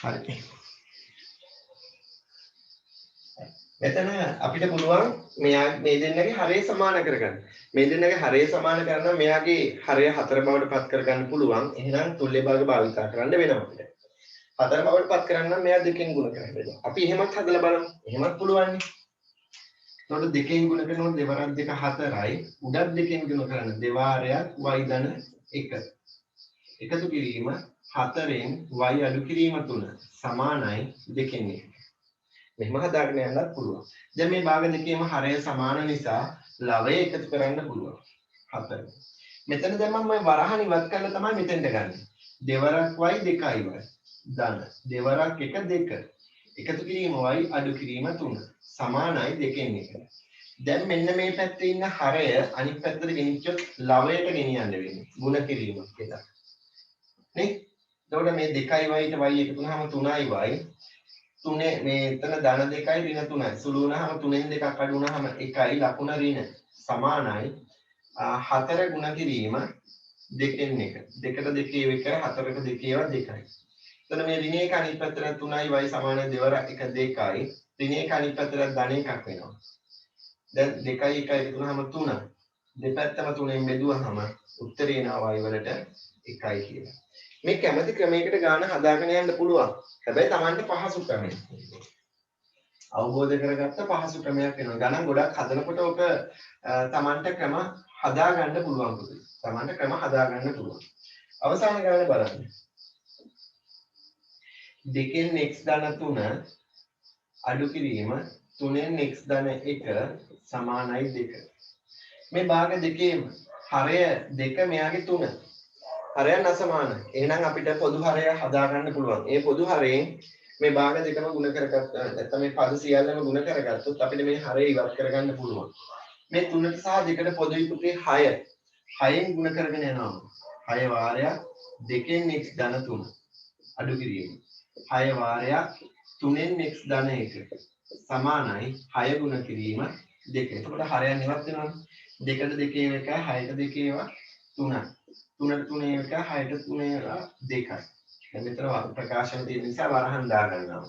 හරි. මෙතන අපිට පුළුවන් මේ දෙන්නගේ හරය සමාන කරගන්න. මේ දෙන්නගේ හරය සමාන කරනවා මෙයාගේ හරය 4 බවට පත් කරගන්න පුළුවන්. එහෙනම් තුල්‍ය භාග භාවිතා කරන්න වෙනවා අපිට. 4 බවට පත් කරන්න නම් මෙයා දෙකෙන් ගුණ කරන්න වෙනවා. අපි එහෙමත් හදලා බලමු. එහෙමත් පුළුවන් නේ. එතකොට දෙකෙන් ගුණ කරනකොට දෙවරක් 2 4යි. උඩත් දෙකෙන් ගුණ කරන දෙවාරයක් y ධන 1. එකතු කිරීම 4න් y අඩු කිරීම 3 සමානයි 2න් 1. මෙහෙම හදාගෙන යන්නත් පුළුවන්. දැන් මේ භාග දෙකේම හරය සමාන නිසා ලවය එකතු කරන්න පුළුවන්. 4. මෙතන දැන් මම වරහණ ඉවත් කරලා තමයි මෙතෙන්ට ගන්නෙ. දෙවරක් y 2y ධන. දෙවරක් 1 2. එකතු කිරීම y අඩු කිරීම 3 සමානයි 2න් 1. දැන් මෙන්න මේ පැත්තේ ඉන්න හරය අනිත් පැත්තට ගෙනිච්චොත් ලවයට ගෙනියන්න වෙන්නේ. ಗುಣ කිරීමක් කියලා. නේ? එතකොට මේ 2y ට y එකතු වුනහම 3y 3 මෙතන ධන 2යි ඍණ 3යි. සුළු වුණාම 3න් 2ක් අඩු වුණාම 1යි ලකුණ ඍණ සමානයි 4 ගුණ කිරීම 2න් 1. 2ට 2 1 4ට 2 ඒවා 2යි. එතන මේ ඍණ එක අනිත් පැත්තට 3යි y සමානයි දෙවරක් 1 2යි. ඍණ එක අනිත් පැත්තට ධන එකක් වෙනවා. දැන් 2යි 1යි එකතු වුණාම 3. දෙපැත්තම 3ෙන් බෙදුවහම උත්තරේ එනවා y වලට 1යි කියලා. මේ කැමති ක්‍රමයකට ගාන හදාගෙන යන්න පුළුවන්. හැබැයි Tamanට පහසු ක්‍රමයක්. අවබෝධ කරගත්ත පහසු ක්‍රමයක් වෙනවා. ගණන් ගොඩක් හදනකොට ඔක Tamanට ක්‍රම හදා ගන්න පුළුවන් පුතේ. Tamanට ක්‍රම හදා ගන්න පුළුවන්. අවසාන ගණන බලන්න. 2න් x ධන 3 අඩු කිරීම 3න් x ධන 1 සමානයි 2. මේ භාග දෙකේම හරය 2 මෙයාගේ 3. හරයන් අසමානයි. එහෙනම් අපිට පොදු හරය හදා ගන්න පුළුවන්. ඒ පොදු හරයෙන් මේ භාග දෙකම ගුණ කරගත්තා. නැත්නම් මේ පද සියල්ලම ගුණ කරගත්තොත් අපිට මේ හරය ඉවත් කරගන්න පුළුවන්. මේ 3ට සහ 2ට පොදුයි පුතේ 6. 6න් ගුණ කරගෙන යනවා. 6 වාරයක් 2න් x ධන 3 අඩු කිරීම. 6 වාරයක් 3න් x ධන 1 සමානයි 6 ගුණ කිරීම 2. එතකොට හරයන් ඉවත් වෙනවනේ. 2ට 2 එකයි 6ට 2 ඒවා 3යි. 3ට 3 එකයි 6ට 3 ඒවා 2යි. දැන් මෙතන ප්‍රකාශන තියෙන නිසා වරහන් දා ගන්නවා.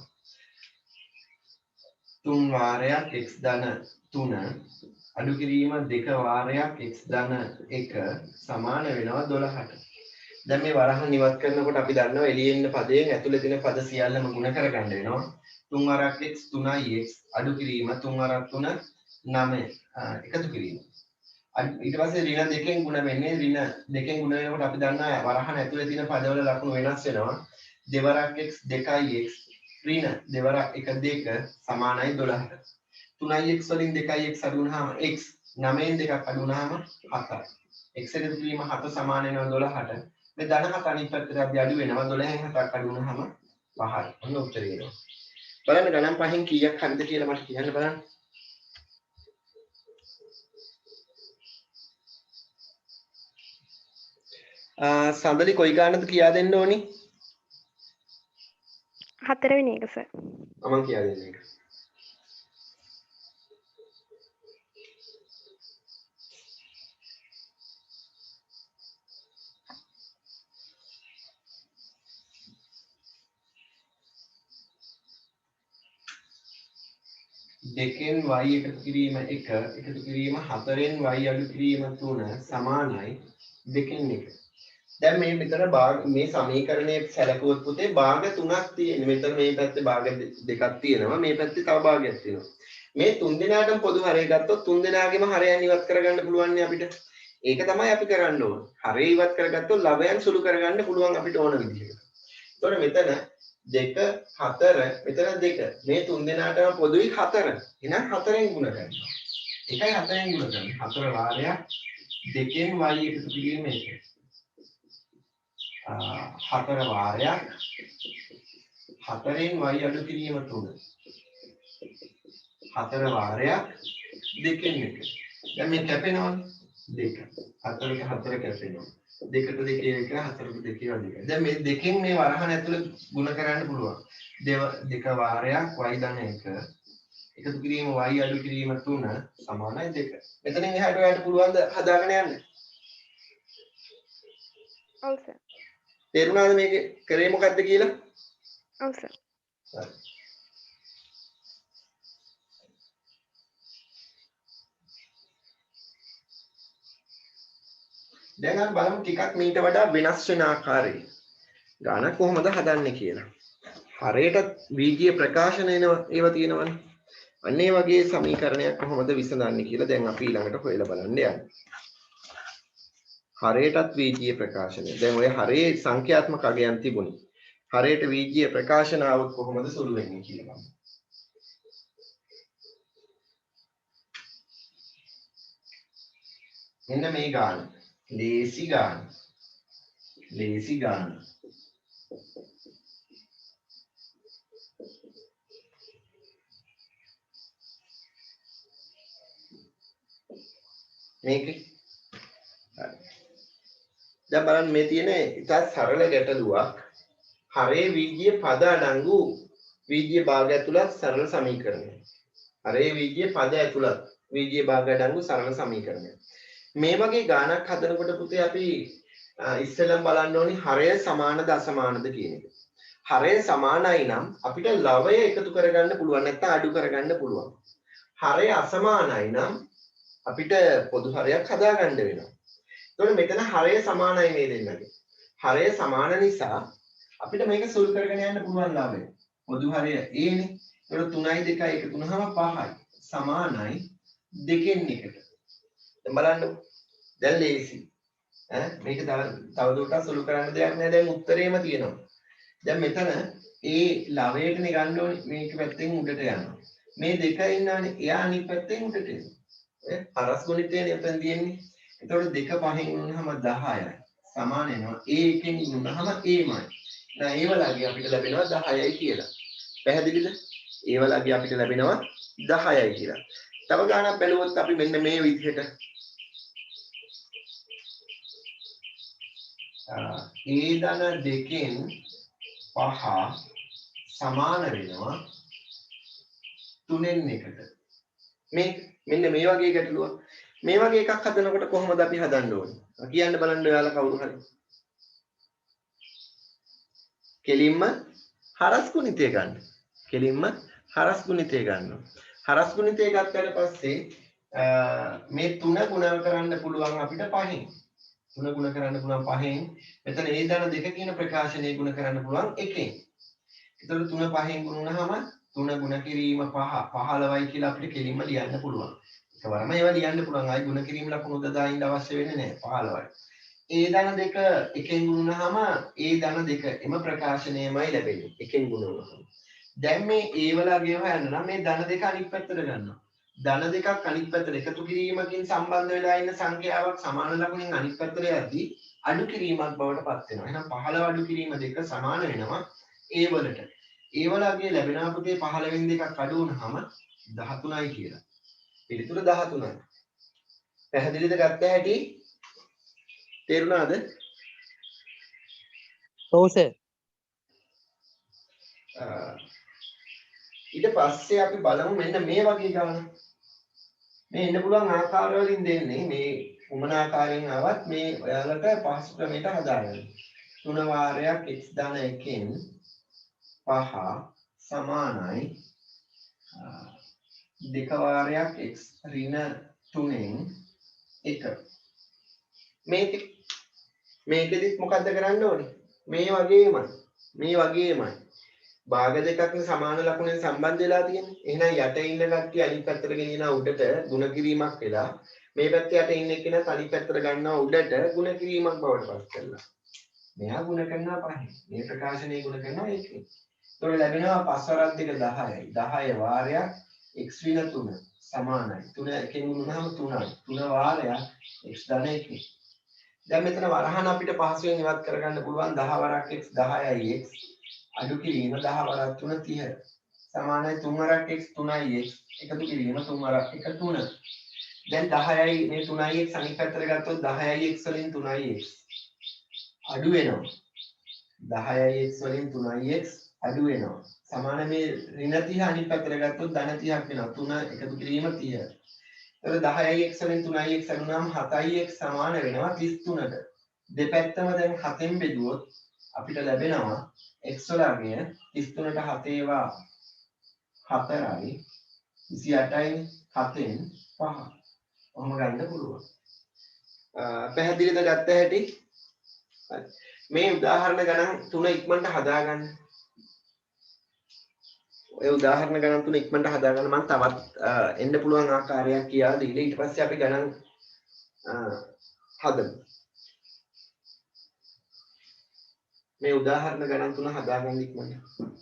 3 වාරයක් x ධන 3 අඩු කිරීම 2 වාරයක් x ධන 1 සමාන වෙනවා 12ට. දැන් මේ වරහන් ඉවත් කරනකොට අපි දන්නවා එළියේ ඉන්න පදයෙන් ඇතුලේ තියෙන පද සියල්ලම ගුණ කරගන්න වෙනවා. 3 වරක් x 3යි x අඩු කිරීම 3 වරක් 3 9 එකතු කිරීම. ඊට පස්සේ ඍණ දෙකෙන් ගුණ වෙන්නේ ඍණ දෙකෙන් ගුණ වෙනකොට අපි දන්නවා වරහන් ඇතුලේ තියෙන පදවල ලකුණු වෙනස් වෙනවා. දෙවරක් x 2යි x ඍණ දෙවරක් 1 2 සමානයි 12ට. 3යි x වලින් 2යි x අඩු වුනහම x 9න් 2ක් අඩු වුනහම 7යි. x එකතු කිරීම 7 සමාන වෙනවා 12ට. මේ ධන 7 අනිත් පැත්තට අපි අඩු වෙනවා 12න් 7ක් අඩු වුනහම 5යි. ඔන්න උත්තරය එනවා. බලන්න ගණන් පහෙන් කීයක් හරිද කියලා මට කියන්න බලන්න. සඳලි කොයි ගානද කියා දෙන්න ඕනි? 4 වෙනි එක සර්. මම කියා දෙන්න එක. දෙකෙන් y එකතු කිරීම 1 එකතු කිරීම 4න් y අඩු කිරීම 3 සමානයි 2න් 1. දැන් මේ මෙතන භාග මේ සමීකරණයේ සැලකුවොත් පුතේ භාග 3ක් තියෙනවා. මෙතන මේ පැත්තේ භාග දෙකක් තියෙනවා. මේ පැත්තේ තව භාගයක් තියෙනවා. මේ තුන් දෙනාටම පොදු හරය ගත්තොත් තුන් දෙනාගේම හරයන් ඉවත් කරගන්න පුළුවන් නේ අපිට. ඒක තමයි අපි කරන්න ඕන. හරය ඉවත් කරගත්තොත් ලවයන් සුළු කරගන්න පුළුවන් අපිට ඕන විදිහට. එතකොට මෙතන 2 4 මෙතන 2 මේ තුන් දෙනාටම පොදුයි 4. එහෙනම් 4ෙන් ගුණ කරනවා. 1යි 4ෙන් ගුණ කරනවා. 4 වාරයක් 2ෙන් y එකතු කිරීම 1. 4 වාරයක් 4ෙන් y අඩු කිරීම 3. 4 වාරයක් 2ෙන් 1. දැන් මේ කැපෙනවනේ 2. 4ට 4 කැපෙනවා. 2ට 2 1 4ට 2 වදිනවා. දැන් මේ දෙකෙන් මේ වරහන් ඇතුළේ ගුණ කරන්න පුළුවන්. 2 වාරයක් y ධන 1 එකතු කිරීම y අඩු කිරීම 3 සමානයි 2. මෙතනින් එහාට ඔයාලට පුළුවන් ද හදාගෙන යන්න? ඔව් සර්. තේරුණාද මේක කරේ මොකද්ද කියලා? ඔව් සර්. හරි. දැන් අපි බලමු ටිකක් මීට වඩා වෙනස් වෙන ආකාරය. ගානක් කොහොමද හදන්නේ කියලා. හරයට වීජීය ප්‍රකාශන ඒවා තියෙනවනේ. අන්න ඒ වගේ සමීකරණයක් කොහොමද විසඳන්නේ කියලා දැන් අපි ඊළඟට හොයලා බලන්න යන්නේ. හරයටත් වීජීය ප්‍රකාශනය. දැන් ඔය හරයේ සංඛ්‍යාත්මක අගයන් තිබුණේ. හරයට වීජීය ප්‍රකාශන આવොත් කොහොමද සුළු වෙන්නේ කියලා බලමු. මෙන්න මේ ගාන. ලේසි ගාන. ලේසි ගාන. මේකේ දැන් බලන්න මේ තියෙන ඉතා සරල ගැටලුවක්. හරේ වීජීය පද අඩංගු වීජීය භාග ඇතුළත් සරල සමීකරණය. හරේ වීජීය පද ඇතුළත් වීජීය භාග අඩංගු සරල සමීකරණය. මේ වගේ ගානක් හදනකොට පුතේ අපි ඉස්සෙල්ලම බලන්න ඕනි හරය සමානද අසමානද කියන එක. හරය සමානයි නම් අපිට ලවය එකතු කරගන්න පුළුවන් නැත්නම් අඩු කරගන්න පුළුවන්. හරය අසමානයි නම් අපිට පොදු හරයක් හදාගන්න වෙනවා. එතකොට මෙතන හරය සමානයි මේ දෙන්නගේ. හරය සමාන නිසා අපිට මේක සුළු කරගෙන යන්න පුළුවන් ලාභය. පොදු හරය A නේ. ඒකට 3යි 2යි එකතු වුනහම 5යි. සමානයි දෙකෙන් එකට. දැන් බලන්න. දැන් ලේසි. මේක තවදුරටත් සුළු කරන්න දෙයක් නෑ. දැන් උත්තරේම තියෙනවා. දැන් මෙතන ඒ ලවයටනේ ගන්න ඕනේ. මේක පැත්තෙන් උඩට යනවා. මේ දෙක ඉන්නවනේ. එයා අනිත් පැත්තෙන් උඩට එනවා. හරස් ගුණිතයනේ එතන තියෙන්නේ. එතකොට 2 5න් වුණාම 10යි. සමාන වෙනවා. A එකෙන් වුණාම Aමයි. දැන් ඒ වලගේ අපිට ලැබෙනවා 10යි කියලා. පැහැදිලිද? ඒ වලගේ අපිට ලැබෙනවා 10යි කියලා. තව ගානක් බැලුවොත් අපි මෙන්න මේ විදිහට A ධන දෙකෙන් 5 සමාන වෙනවා 3න් එකට. මේ මෙන්න මේ වගේ ගැටලුවක්. මේ වගේ එකක් හදනකොට කොහොමද අපි හදන්න ඕනේ? කියන්න බලන්න ඔයාලා කවුරු හරි. කෙලින්ම හරස් ගුණිතය ගන්න. කෙලින්ම හරස් ගුණිතය ගන්නවා. හරස් ගුණිතය ගත්තට පස්සේ මේ 3 ගුණ කරන්න පුළුවන් අපිට 5න්. 3 ගුණ කරන්න පුළුවන් 5න්. මෙතන A ධන 2 කියන ප්‍රකාශනයේ ගුණ කරන්න පුළුවන් 1න්. ඒතකොට 3 5න් ගුණ වුණාම 3 ගුණ කිරීම 5 15යි කියලා අපිට කෙලින්ම ලියන්න පුළුවන්. එකවරම ඒවා ලියන්න පුළුවන්. ආයි ගුණ කිරීම ලකුණු දදා ඉන්න අවශ්‍ය වෙන්නේ නැහැ 15යි. A ධන 2 එකෙන් ගුණ වුණාම A ධන 2 එම ප්‍රකාශනයමයි ලැබෙන්නේ. එකෙන් ගුණ වුණාම. දැන් මේ A වලගේ හොයන්න නම් මේ ධන 2 අනිත් පැත්තට ගන්නවා. ධන 2ක් අනිත් පැත්තට එකතු කිරීමකින් සම්බන්ධ වෙලා ඉන්න සංඛ්‍යාවක් සමාන ලකුණෙන් අනිත් පැත්තට යද්දී අඩු කිරීමක් බවට පත් වෙනවා. එහෙනම් 15 අඩු කිරීම 2 සමාන වෙනවා A වලට. A වලගේ ලැබෙනා පුතේ 15න් 2ක් අඩු වුණාම 13යි කියලා. පිළිතුර 13යි. පැහැදිලිද ගත්ත හැටි? තේරුණාද? ඔව් සර්. ඊට පස්සේ අපි බලමු මෙන්න මේ වගේ ගාන. මේ එන්න පුළුවන් ආකාර වලින් දෙන්නේ මේ උමන ආකාරයෙන් ආවත් මේ ඔයාලට පහසු ක්‍රමයකට හදාගන්න. 3 වාරයක් x ධන 1න් 5 සමානයි 2 වාරයක් x ඍණ 3න් 1. මේකෙදිත් මොකද්ද කරන්න ඕනේ? මේ වගේමයි. භාග දෙකක්නේ සමාන ලකුණෙන් සම්බන්ධ වෙලා තියෙන්නේ. එහෙනම් යට ඉන්න කට්ටිය අනිත් පැත්තට ගෙනියන උඩට ಗುಣ කිරීමක් වෙලා මේ පැත්තේ යට ඉන්න එක්කෙනා අනිත් පැත්තට ගන්නවා උඩට ಗುಣ කිරීමක් බවට පත් කරලා. මෙයා ಗುಣ කරනවා 5. මේ ප්‍රකාශනයේ ಗುಣ කරනවා 1. ඒතකොට ලැබෙනවා 5 වරක් 2 10යි. 10 වාරයක් x ඍණ 3 සමානයි. 3 එකෙන් ගුණුනහම 3යි. 3 වාරයක් x ධන 1. දැන් මෙතන වරහන අපිට පහසුවෙන් ඉවත් කරගන්න පුළුවන් 10 වරක් x 10යි x අඩු කිරීම 10 වරක් 3 30 සමානයි 3 වරක් x 3යි x එකතු කිරීම 3 වරක් 1 3. දැන් 10යි මේ 3යි x අනිත් පැත්තට ගත්තොත් 10යි x වලින් 3යි x අඩු වෙනවා. 10යි x වලින් 3යි x අඩු වෙනවා. සමාන මේ ඍණ 30 අනිත් පැත්තට ගත්තොත් ධන 30ක් වෙනවා. 3 එකතු කිරීම 30. එතකොට 10යි x වලින් 3යි x අඩු නම් 7යි x සමාන වෙනවා 33ට. දෙපැත්තම දැන් 7න් බෙදුවොත් අපිට ලැබෙනවා x වලගේ 33ට 7 ඒවා 4යි 28යි 7න් 5. ඔහොම ගන්න පුළුවන්. පැහැදිලිද ගත්ත හැටි? මේ උදාහරණ ගණන් 3 ඉක්මනට හදාගන්න. ඔය උදාහරණ ගණන් 3 ඉක්මනට හදාගන්න මම තවත් එන්න පුළුවන් ආකාරයක් කියලා දීලා ඊට පස්සේ අපි ගණන් හදමු. මේ උදාහරණ ගණන් 3 හදාගන්න ඉක්මනට.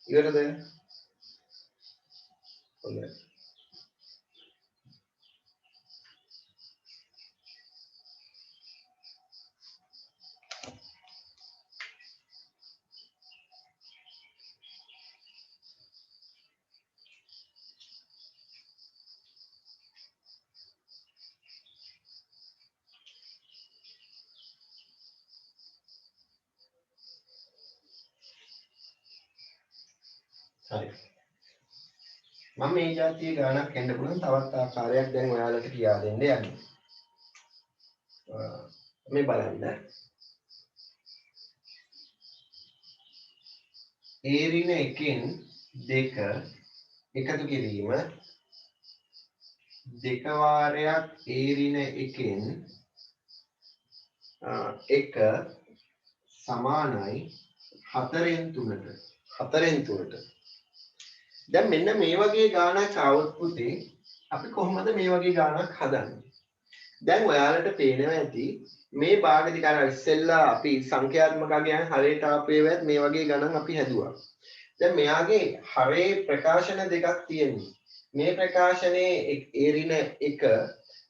ඉවරද? හොඳයි. හරි. මම මේ જાතිය ගානක් එන්න පුළුවන් තවත් ආකාරයක් දැන් ඔයාලට කියා දෙන්න යන්නේ. මේ බලන්න. ඒ ඍණ එකෙන් දෙක එකතු කිරීම දෙක වාරයක් ඒ ඍණ එකෙන් එක සමානයි 4න් 3ට. 4න් 3ට. දැන් මෙන්න මේ වගේ ගානක් ආවොත් පුතේ අපි කොහොමද මේ වගේ ගානක් හදන්නේ? දැන් ඔයාලට පේනවා ඇති මේ භාග දෙක අර ඉස්සෙල්ලා අපි සංඛ්‍යාත්මක අගයන් හරයට ආපේවත් මේ වගේ ගණන් අපි හැදුවා. දැන් මෙයාගේ හරේ ප්‍රකාශන දෙකක් තියෙනවා. මේ ප්‍රකාශනයේ ඒ ඍණ 1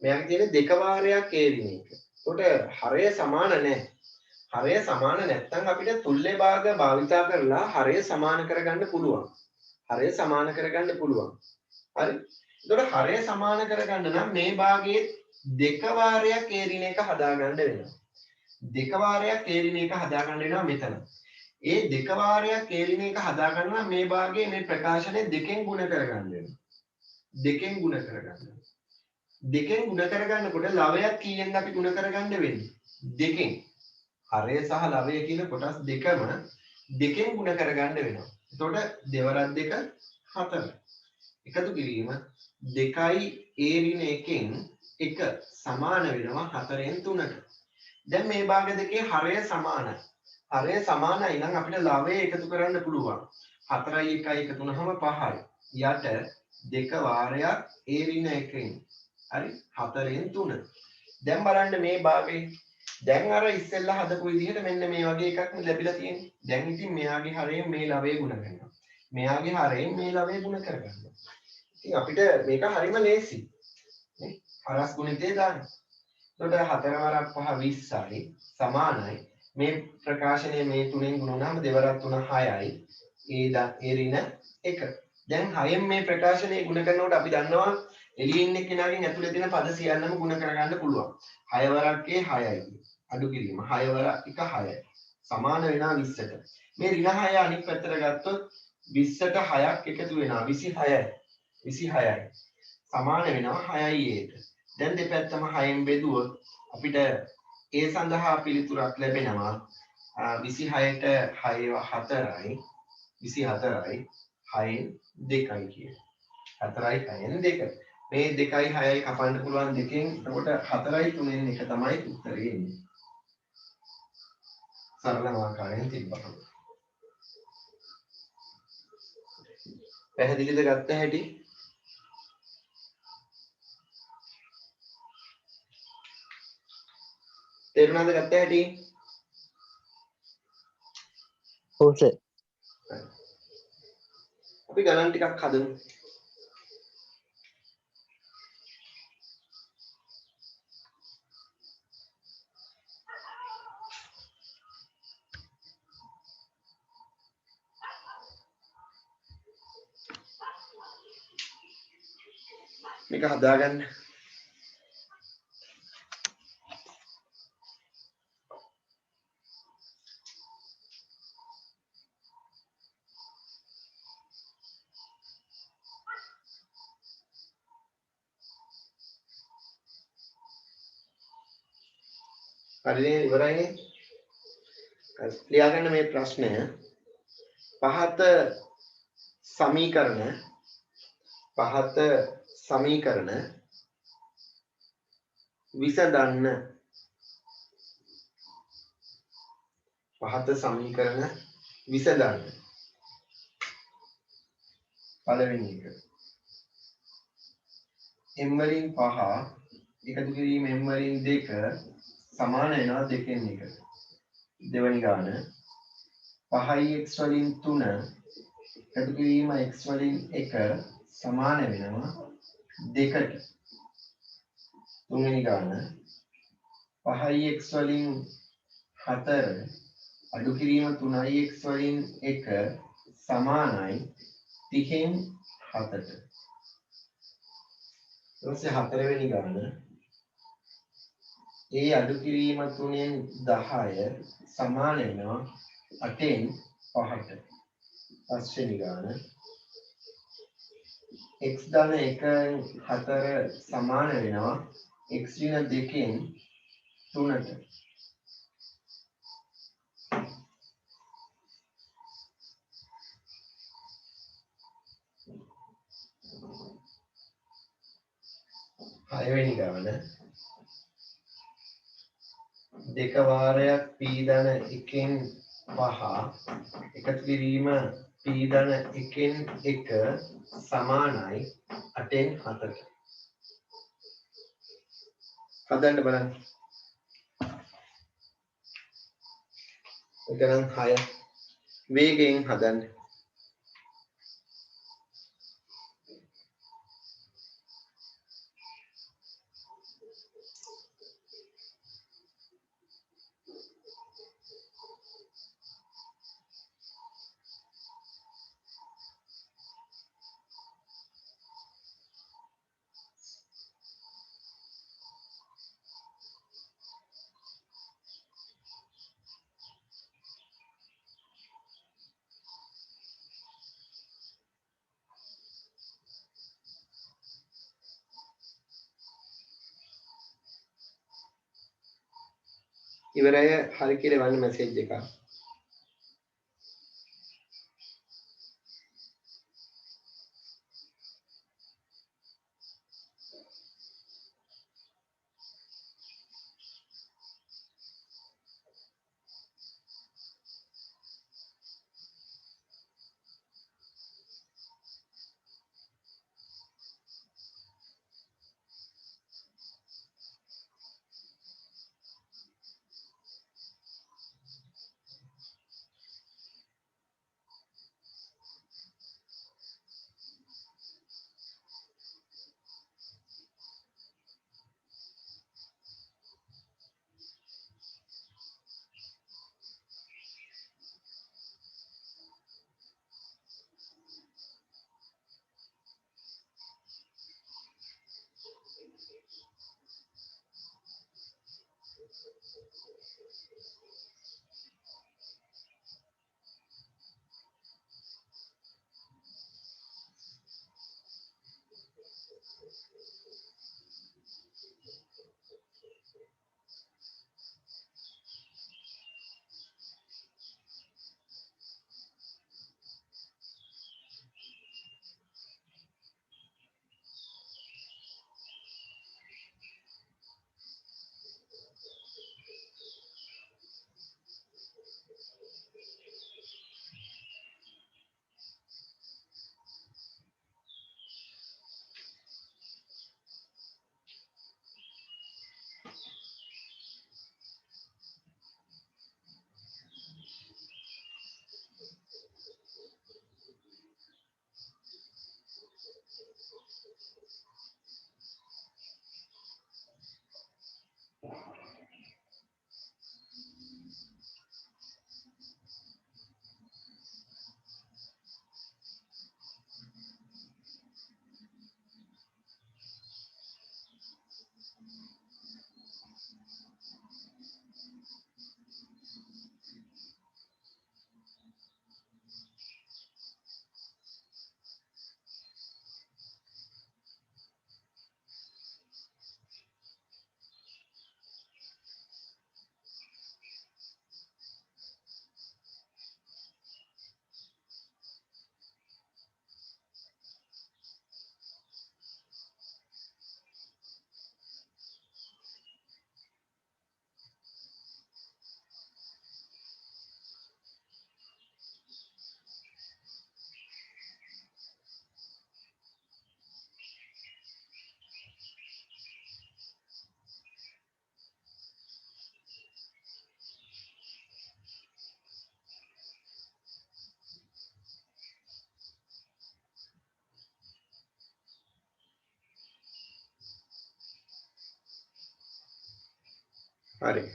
මෙයාගේ තියෙන දෙක වාරයක් ඒ ඍණ 1. ඒකට හරය සමාන නැහැ. හරය සමාන නැත්නම් අපිට තුල්‍ය භාග භාවිතා කරලා හරය සමාන කරගන්න පුළුවන්. හරය සමාන කරගන්න පුළුවන්. හරි? ඒකට හරය සමාන කරගන්න නම් මේ භාගයේ දෙක වාරයක් ඒ ඍණ 1 හදාගන්න වෙනවා. දෙක වාරයක් ඒ ඍණ 1 හදාගන්න වෙනවා මෙතන. ඒ දෙක වාරයක් ඒ ඍණ 1 හදාගන්න නම් මේ භාගයේ මේ ප්‍රකාශනය දෙකෙන් ගුණ කරගන්න වෙනවා. දෙකෙන් ගුණ කරගන්න. දෙකෙන් ගුණ කරගන්නකොට ලවයක් කීයෙන් අපි ගුණ කරගන්න වෙන්නේ? දෙකෙන්. හරය සහ ලවය කියන කොටස් දෙකම දෙකෙන් ගුණ කරගන්න වෙනවා. එතකොට දෙවරක් දෙක 4. එකතු කිරීම 2යි ඒ ඍණ 1න් 1 සමාන වෙනවා 4න් 3ට. දැන් මේ භාග දෙකේ හරය සමානයි. හරය සමානයි නම් අපිට ලවය එකතු කරන්න පුළුවන්. 4යි 1යි එකතු වුනහම 5යි. යට දෙක වාරයක් ඒ ඍණ 1න්. හරි? 4න් 3. දැන් බලන්න මේ භාගයේ දැන් අර ඉස්සෙල්ලා හදපු විදිහට මෙන්න මේ වගේ එකක් ලැබිලා තියෙන්නේ. දැන් ඉතින් මෙයාගේ හරයෙන් මේ ලවය ගුණ කරනවා. මෙයාගේ හරයෙන් මේ ලවය ගුණ කරගන්නවා. ඉතින් අපිට මේක හරිම ලේසි. නේ? හරස් ගුණිතේ දාන්න. එතකොට 4 වරක් 5 20යි සමානයි. මේ ප්‍රකාශනය මේ 3ෙන් ගුණ වුණාම දෙවරක් 3 6යි. ඒ ඍණ 1. දැන් 6න් මේ ප්‍රකාශනය ගුණ කරනකොට අපි දන්නවා එළියේ ඉන්න කෙනාගෙන් ඇතුලේ තියෙන පද සියල්ලම ගුණ කරගන්න පුළුවන්. 6 වරක්ේ 6යි. අඩු කිරීම 6 වරක් 1 6යි. සමාන වෙනවා 20ට. මේ ඍණ 6 අනිත් පැත්තට ගත්තොත් 20ට 6ක් එකතු වෙනවා 26යි. 26යි. සමාන වෙනවා 6යි ඒට. දැන් දෙපැත්තම 6න් බෙදුවොත් අපිට ඒ සඳහා පිළිතුරක් ලැබෙනවා 26ට 6 4යි 24යි 6න් 2යි කියන. 4යි 6න් 2. මේ 2යි 6යි කපන්න පුළුවන් දෙකෙන් එතකොට 4යි 3න් 1 තමයි උත්තරේ එන්නේ. සරලම ආකාරයෙන් තිබ්බහම. පැහැදිලිද ගත්ත හැටි? තේරුණාද ගත්ත හැටි? ඔව් සර්. අපි ගණන් ටිකක් හදමු. මේක හදාගන්න. හරිනේ ඉවරයිනේ. ලියාගන්න මේ ප්‍රශ්නය. පහත සමීකරණ විසඳන්න. පහත සමීකරණ විසඳන්න. පළවෙනි එක. m වලින් 5 එකතු කිරීම m වලින් 2 සමාන වෙනවා 2න් 1. දෙවැනි ගාන 5x වලින් 3 එකතු කිරීම x වලින් 1 සමාන වෙනවා 2ට. තුන්වෙනි ගාන 5x වලින් 4 අඩු කිරීම 3x වලින් 1 සමානයි 30න් 7ට. ඊට හතරවෙනි ගාන ඒ අඩු කිරීම 3න් 10 සමාන වෙනවා 8න් 5ට. පස්වෙනි ගාන x ධන 1න් 4 සමාන වෙනවා x ඍණ 2න් 3ට. හයවෙනි ගාන දෙක වාරයක් p ධන 1න් 5 එකතු කිරීම p ධන 1න් 1 සමානයි 8න් 7ට. හදන්න බලන්න. ගණන් 6 වේගයෙන් හදන්න. ඉවරය හරි කියලා වන්න මැසේජ් එකක්. හරි.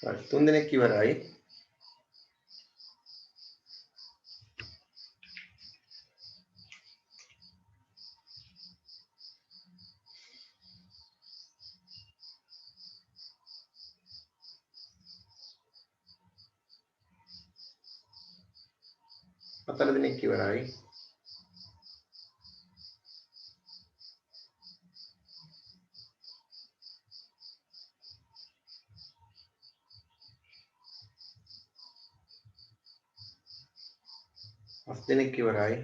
හරි. 3 දෙනෙක් ඉවරයි. හතර දෙනෙක් ඉවරයි. පස් දෙනෙක් ඉවරයි.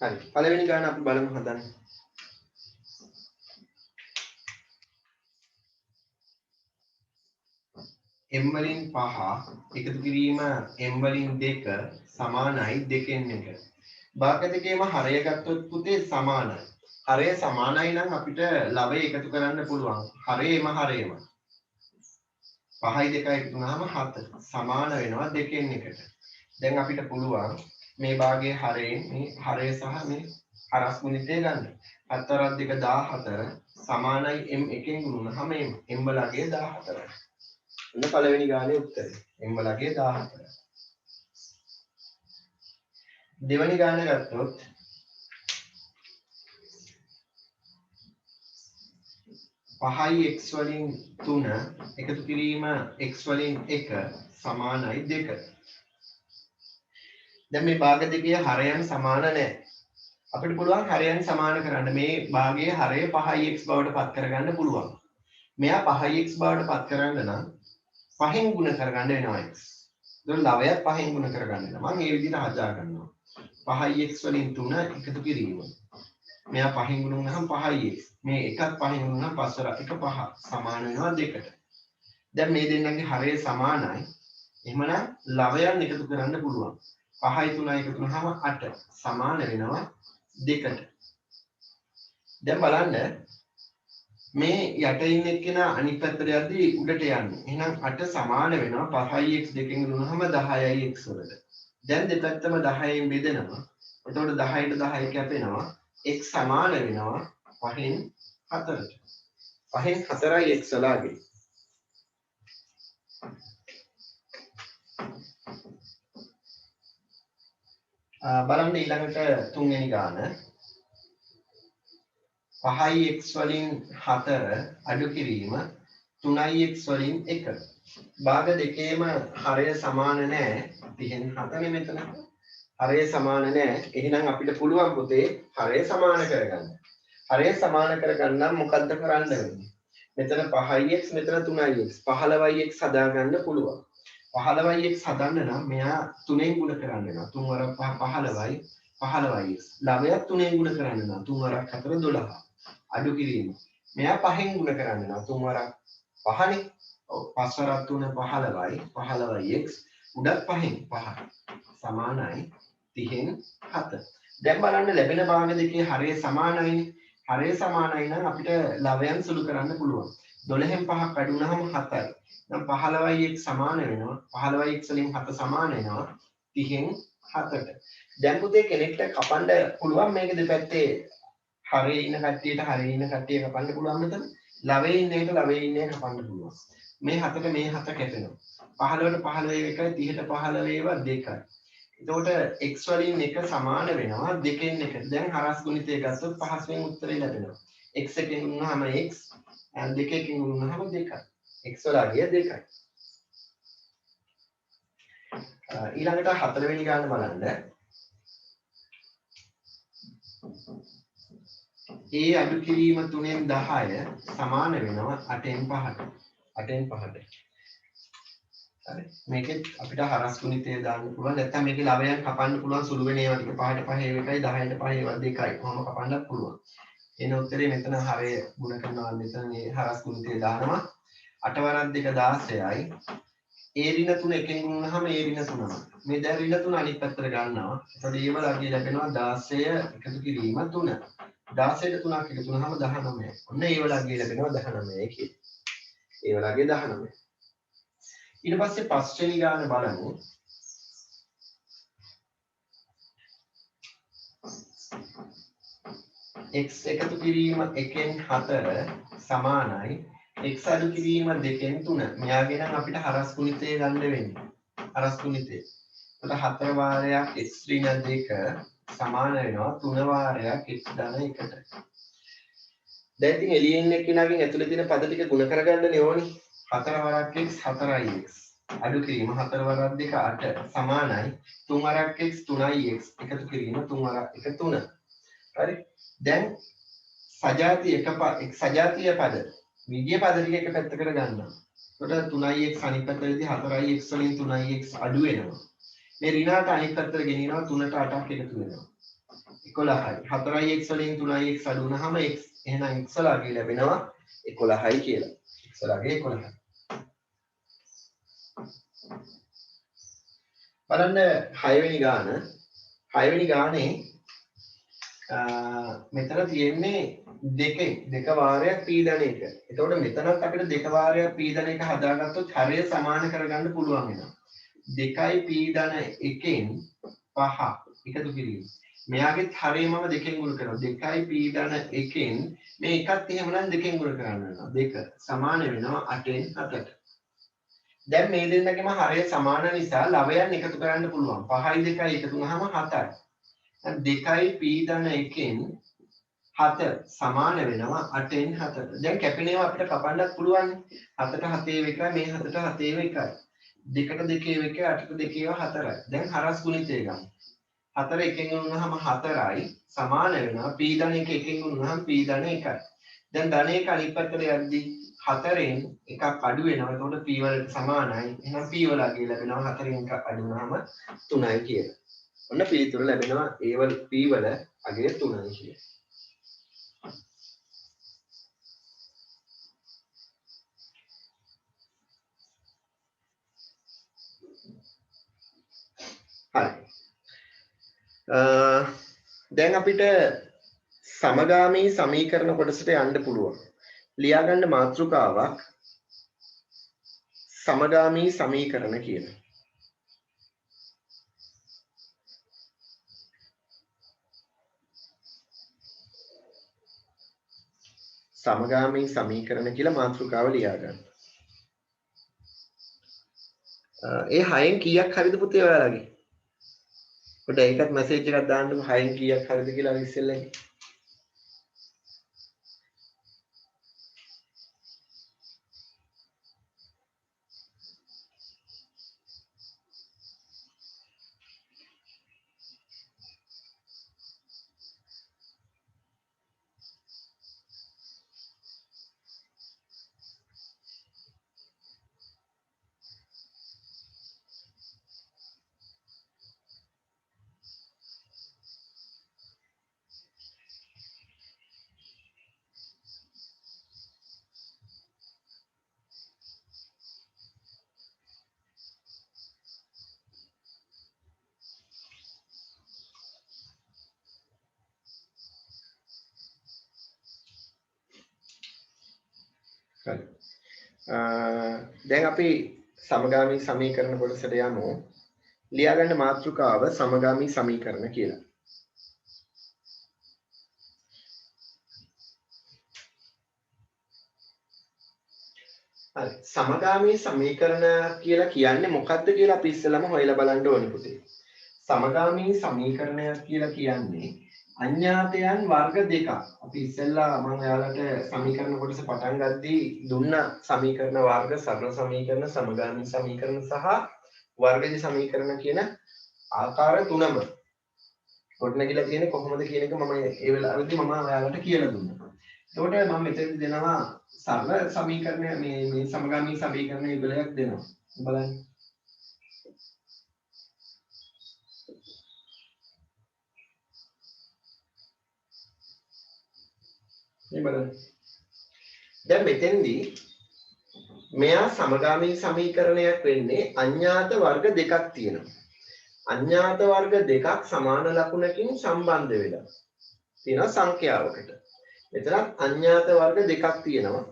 හරි. පළවෙනි ගාන අපි බලමු හදන්න. m වලින් 5 එකතු කිරීම m වලින් 2 සමානයි 2n 1. භාග දෙකේම හරය ගත්තොත් පුතේ සමානයි. හරය සමානයි නම් අපිට ලවය එකතු කරන්න පුළුවන්. හරයම හරයම. 5යි 2යි එකතු වුණාම 7 සමාන වෙනවා 2n 1ට. දැන් අපිට පුළුවන් මේ භාගයේ හරයෙන් මේ හරය සහ මේ හරස් ගුණිතය ගන්න. 7 2 14 සමානයි m එකෙන් ගුණුනහම m වලගේ 14යි. එන්න පළවෙනි ගානේ උත්තරේ. m වලගේ 14. දෙවෙනි ගාන ගත්තොත් පහයි x වලින් 3 එකතු කිරීම x වලින් 1 සමානයි 2. දැන් මේ භාග දෙකේ හරයන් සමාන නැහැ. අපිට පුළුවන් හරයන් සමාන කරන්න. මේ භාගයේ හරය 5x බවට පත් කරගන්න පුළුවන්. මෙයා 5x බවට පත් කරන්න නම් 5න් ගුණ කරගන්න වෙනවා x. ඒතකොට ලවයත් 5න් ගුණ කරගන්න වෙනවා. මම මේ විදිහට හදා ගන්නවා. 5x වලින් 3 එකතු කිරීම. මෙයා 5න් ගුණ වුණාම 5x. මේ එකත් 5න් ගුණ වුණාම 5 වල 1 5 සමාන වෙනවා 2කට. දැන් මේ දෙන්නගේ හරය සමානයි. එහෙමනම් ලවයන් එකතු කරන්න පුළුවන්. 5යි 3යි එකතු වුණාම 8 සමාන වෙනවා 2කට. දැන් බලන්න මේ යට ඉන්න එක්කෙනා අනිත් පැත්තට යද්දී උඩට යන්නේ. එහෙනම් 8 සමාන වෙනවා 5x දෙකෙන් ගුණුනහම 10යි x වලට. දැන් දෙපැත්තම 10න් බෙදෙනවා. එතකොට 10ට 10 කැපෙනවා. x සමාන වෙනවා 5න් 4ට. 5න් 4යි x වලගේ. බලන්න ඊළඟට තුන්වෙනි ගාන. 5x වලින් 4 අඩු කිරීම 3x වලින් 1. භාග දෙකේම හරය සමාන නැහැ. 37 නේ මෙතන. හරය සමාන නැහැ. එහෙනම් අපිට පුළුවන් පුතේ හරය සමාන කරගන්න. හරය සමාන කරගන්න මොකද්ද කරන්න වෙන්නේ? මෙතන 5x මෙතන 3x 15x හදාගන්න පුළුවන්. 15x හදන්න නම් මෙයා 3ෙන් ගුණ කරන්න වෙනවා. 3 වරක් 5 15යි 15x. ළමයා 3ෙන් ගුණ කරන්න නම් 3 වරක් 4 12. අඩු කිරීම. මෙයා 5ෙන් ගුණ කරන්න නම් 3 වරක් 5නේ. ඔව් 5 වරක් 3 15යි 15x උඩත් 5ෙන් 5 සමානයි 30න් 7. දැන් බලන්න ලැබෙන භාග දෙකේ හරය සමානයිනේ. හරය සමානයි නම් අපිට ලවයන් සුළු කරන්න පුළුවන්. 12න් 5ක් අඩු වුණාම 7යි. දැන් 15x සමාන වෙනවා. 15x වලින් 7 සමාන වෙනවා 30න් 7ට. දැන් පුතේ කෙනෙක්ට කපන්න පුළුවන් මේක දෙපැත්තේ හරේ ඉන්න කට්ටියට හරේ ඉන්න කට්ටිය කපන්න පුළුවන් මෙතන. ලවේ ඉන්න එක ලවේ ඉන්න එක කපන්න පුළුවන්. මේ 7ට මේ 7 කැපෙනවා. 15ට 15 එකයි 30ට 15 ඒවා 2යි. එතකොට x වලින් 1 සමාන වෙනවා 2න් 1. දැන් හරස් ගුණිතය ගත්තොත් පහසුවෙන් උත්තරේ ලැබෙනවා. x එකෙන් උනහම x and 2 එකෙන් උනහම 2යි. x වල අගය 2යි. ඊළඟට හතරවෙනි ගාන බලන්න. a අඩු කිරීම 3න් 10 සමාන වෙනවා 8න් 5ට. 8න් 5ට. හරි. මේකෙත් අපිට හරස් ගුණිතය දාන්න පුළුවන්. නැත්නම් මේකේ ලවයන් කපන්න පුළුවන් සුළු වෙන ඒවා ටික 5ට 5 එකයි 10ට 5 ඒවා 2යි. කොහොම කපන්නත් පුළුවන්. එන උත්තරේ මෙතන හරය ගුණ කරනවා මෙතන මේ හරස් ගුණිතය දානවා. 8 වරක් 2 16යි. a ඍණ 3 එකෙන් ගුණනහම a ඍණ 3යි. මේ දැන් ඍණ 3 අනිත් පැත්තට ගන්නවා. එතකොට ඒව ලගිය ලැබෙනවා 16 එකතු කිරීම 3. 16ට 3ක් එකතු වුණාම 19. ඔන්න ඒව ලගිය ලැබෙනවා 19 කියලා. ඒව ලගිය 19. ඊට පස්සේ පස්වෙනි ගාන බලමු. x එකතු කිරීම 1න් 4 සමානයි x අඩු කිරීම 2න් 3. මෙයාගේ නම් අපිට හරස් ගුණිතය ගන්න වෙන්නේ. හරස් ගුණිතය. එතකොට 4 වාරයක් x ඍණ 2 සමාන වෙනවා 3 වාරයක් x ධන 1ට. දැන් ඉතින් එළියේ ඉන්න කෙනාගෙන් ඇතුලේ තියෙන පද ටික ගුණ කරගන්නනේ ඕනේ. 4 වරක් x 4යි x. අඩු කිරීම 4 වරක් 2 8 සමානයි 3 වරක් x 3යි x. එකතු කිරීම 3 වරක් 1 3. හරි. දැන් සජාතීය පද විද්‍ය පද ටික එක පැත්තකට ගන්නවා. එතකොට 3ix අනිත් පැත්තේදී 4ix වලින් 3ix අඩු වෙනවා. මේ ඍණාට අනිත් පැත්තට ගෙනියනවා 3ට 8ක් එකතු වෙනවා. 11යි. 4ix වලින් 3ix අඩු වුණාම x එහෙනම් x වල අගය ලැබෙනවා 11යි කියලා. x වල අගය 11යි. බලන්න 6 වෙනි ගාන. 6 වෙනි ගානේ මෙතන තියෙන්නේ දෙක වාරයක් පීඩන එක. එතකොට මෙතනත් අපිට දෙක වාරයක් පීඩන එක හදාගත්තොත් හරය සමාන කරගන්න පුළුවන් වෙනවා. 2යි පීඩන 1න් 5 එකතු කිරීම. මෙයාගෙත් හරය මම 2ෙන් ගුණ කරනවා. 2යි පීඩන 1න් මේ එකත් එහෙමනම් 2ෙන් ගුණ කරන්න වෙනවා. 2 සමාන වෙනවා 8න් 7ට. දැන් මේ දෙන්නගෙම හරය සමාන නිසා ලවයන් එකතු කරන්න පුළුවන්. 5යි 2යි එකතු වුණාම 7යි. 2යි පීඩන 1න් 7 සමාන වෙනවා 8න් 7ට. දැන් කැපෙනේවා අපිට කපන්නත් පුළුවන්. 7ට 7 එකයි මේ 7ට 7 එකයි. 2ට 2 එකයි 8ට 2 4යි. දැන් හරස් ගුණිතය ගමු. 4 එකෙන් ගුණනහම 4යි සමාන වෙනවා පීඩන 1 එකෙන් ගුණනහම පීඩන 1යි. දැන් ධන 1 අනිත් පැත්තට යද්දි 4න් එකක් අඩු වෙනවා. එතකොට p වලට සමානයි. එහෙනම් p වල අගය ලැබෙනවා 4න් එකක් අඩු වුණාම 3යි කියලා. ඔන්න පිළිතුර ලැබෙනවා a වල p වල අගය 3යි කියලා. හරි. දැන් අපිට සමගාමී සමීකරණ කොටසට යන්න පුළුවන්. ලියා ගන්න මාතෘකාවක් සමගාමී සමීකරණ කියලා. සමගාමී සමීකරණ කියලා මාතෘකාව ලියා ගන්න. ඒ 6න් කීයක් හරිද පුතේ ඔයාලගේ? පොඩ්ඩක් ඒකත් මැසේජ් එකක් දාන්නකෝ 6න් කීයක් හරිද කියලා ඉස්සෙල්ලා. හරි. දැන් අපි සමගාමී සමීකරණ කොටසට යමු. ලියාගන්න මාතෘකාව සමගාමී සමීකරණ කියලා. හරි. සමගාමී සමීකරණ කියලා කියන්නේ මොකක්ද කියලා අපි ඉස්සෙල්ලාම හොයලා බලන්න ඕනේ පුතේ. සමගාමී සමීකරණයක් කියලා කියන්නේ අඥාතයන් වර්ග දෙකක්. අපි ඉස්සෙල්ලා මම ඔයාලට සමීකරණ කොටස පටන් ගද්දී දුන්න සමීකරණ වර්ග සරල සමීකරණ, සමගාමී සමීකරණ සහ වර්ගජ සමීකරණ කියන ආකාර තුනම ගොඩනැගිලා තියෙන්නේ කොහොමද කියන එක මම ඒ වෙලාවෙදී මම ඔයාලට කියලා දුන්නා. එතකොට මම මෙතනදි දෙනවා සරල සමීකරණ මේ සමගාමී සමීකරණ යුගලයක් දෙනවා. බලන්න. මේ බලන්න. දැන් මෙතෙන්දී මෙයා සමගාමී සමීකරණයක් වෙන්නේ අඥාත වර්ග දෙකක් තියෙනවා. අඥාත වර්ග දෙකක් සමාන ලකුණකින් සම්බන්ධ වෙලා තියෙනවා සංඛ්‍යාවකට. මෙතන අඥාත වර්ග දෙකක් තියෙනවා.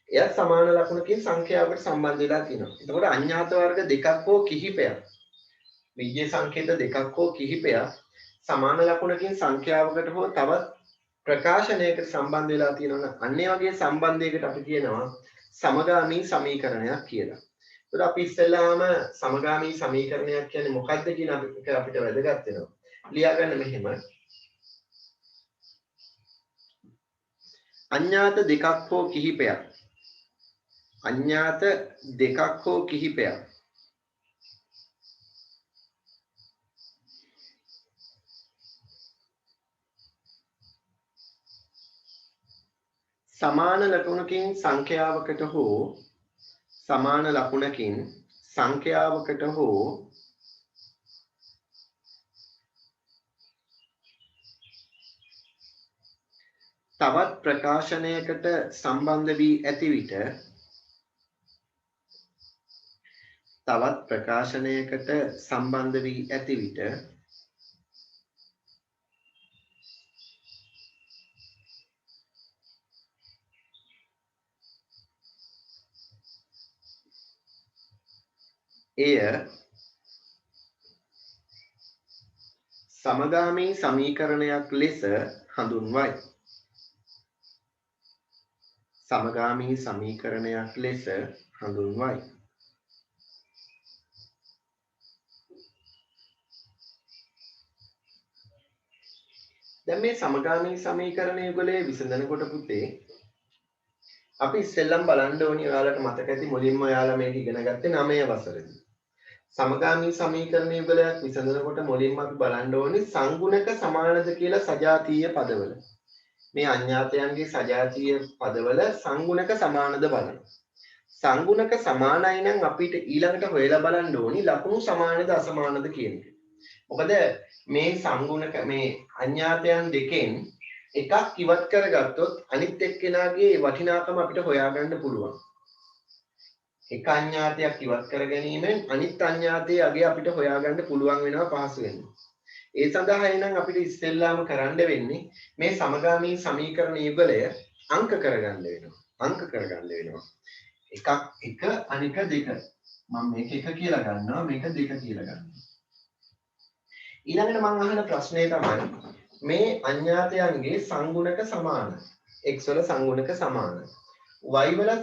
එයත් සමාන ලකුණකින් සංඛ්‍යාවකට සම්බන්ධ වෙලා තියෙනවා. එතකොට අඥාත වර්ග දෙකක් හෝ කිහිපයක් විජ්ජේ සංකේත දෙකක් හෝ කිහිපයක් සමාන ලකුණකින් සංඛ්‍යාවකට හෝ තවත් ප්‍රකාශනයකට සම්බන්ධ වෙලා තියෙනවා. අන්නේ වගේ සම්බන්ධයකට අපි කියනවා සමගාමී සමීකරණයක් කියලා. ඒකට අපි ඉස්සෙල්ලාම සමගාමී සමීකරණයක් කියන්නේ මොකක්ද කියන අපිට වැදගත් වෙනවා. ලියා ගන්න මෙහෙම. අඥාත දෙකක් හෝ කිහිපයක්. අඥාත දෙකක් හෝ කිහිපයක්. සමාන ලකුණකින් සංඛ්‍යාවකට හෝ සමාන ලකුණකින් සංඛ්‍යාවකට හෝ තවත් ප්‍රකාශනයකට සම්බන්ධ වී ඇති විට එය සමගාමී සමීකරණයක් ලෙස හඳුන්වයි. සමගාමී සමීකරණයක් ලෙස හඳුන්වයි. දැන් මේ සමගාමී සමීකරණ යුගලයේ විසඳනකොට පුතේ අපි ඉස්සෙල්ලම් බලන්න ඕනි ඔයාලට මතක ඇති මුලින්ම ඔයාලා මේක ඉගෙන ගත්තේ 9 වසරේදී. සමගාමී සමීකරණ යුගලයක් විසඳනකොට මුලින්ම අපි බලන්න ඕනි සංගුණක සමානද කියලා සජාතීය පදවල. මේ අඥාතයන්ගේ සජාතීය පදවල සංගුණක සමානද බලන්න. සංගුණක සමානයි නම් අපිට ඊළඟට හොයලා බලන්න ඕනි ලකුණු සමානද අසමානද කියන එක. මොකද මේ සංගුණක මේ අඥාතයන් දෙකෙන් එකක් ඉවත් කරගත්තොත් අනිත් එක්කෙනාගේ වටිනාකම අපිට හොයාගන්න පුළුවන්. එක අඥාතයක් ඉවත් කර ගැනීමෙන් අනිත් අඥාතයේ අගය අපිට හොයාගන්න පුළුවන් වෙනවා පහසුවෙන්. ඒ සඳහා එනම් අපිට ඉස්සෙල්ලාම කරන්න වෙන්නේ මේ සමගාමී සමීකරණ යුගලය අංක කරගන්න වෙනවා. එකක් එක අනික දෙක. මම මේක එක කියලා ගන්නවා මේක දෙක කියලා ගන්නවා. ඊළඟට මම අහන ප්‍රශ්නේ තමයි මේ අඥාතයන්ගේ සංගුණක සමානයි. x වල සංගුණක සමානයි. y වලත්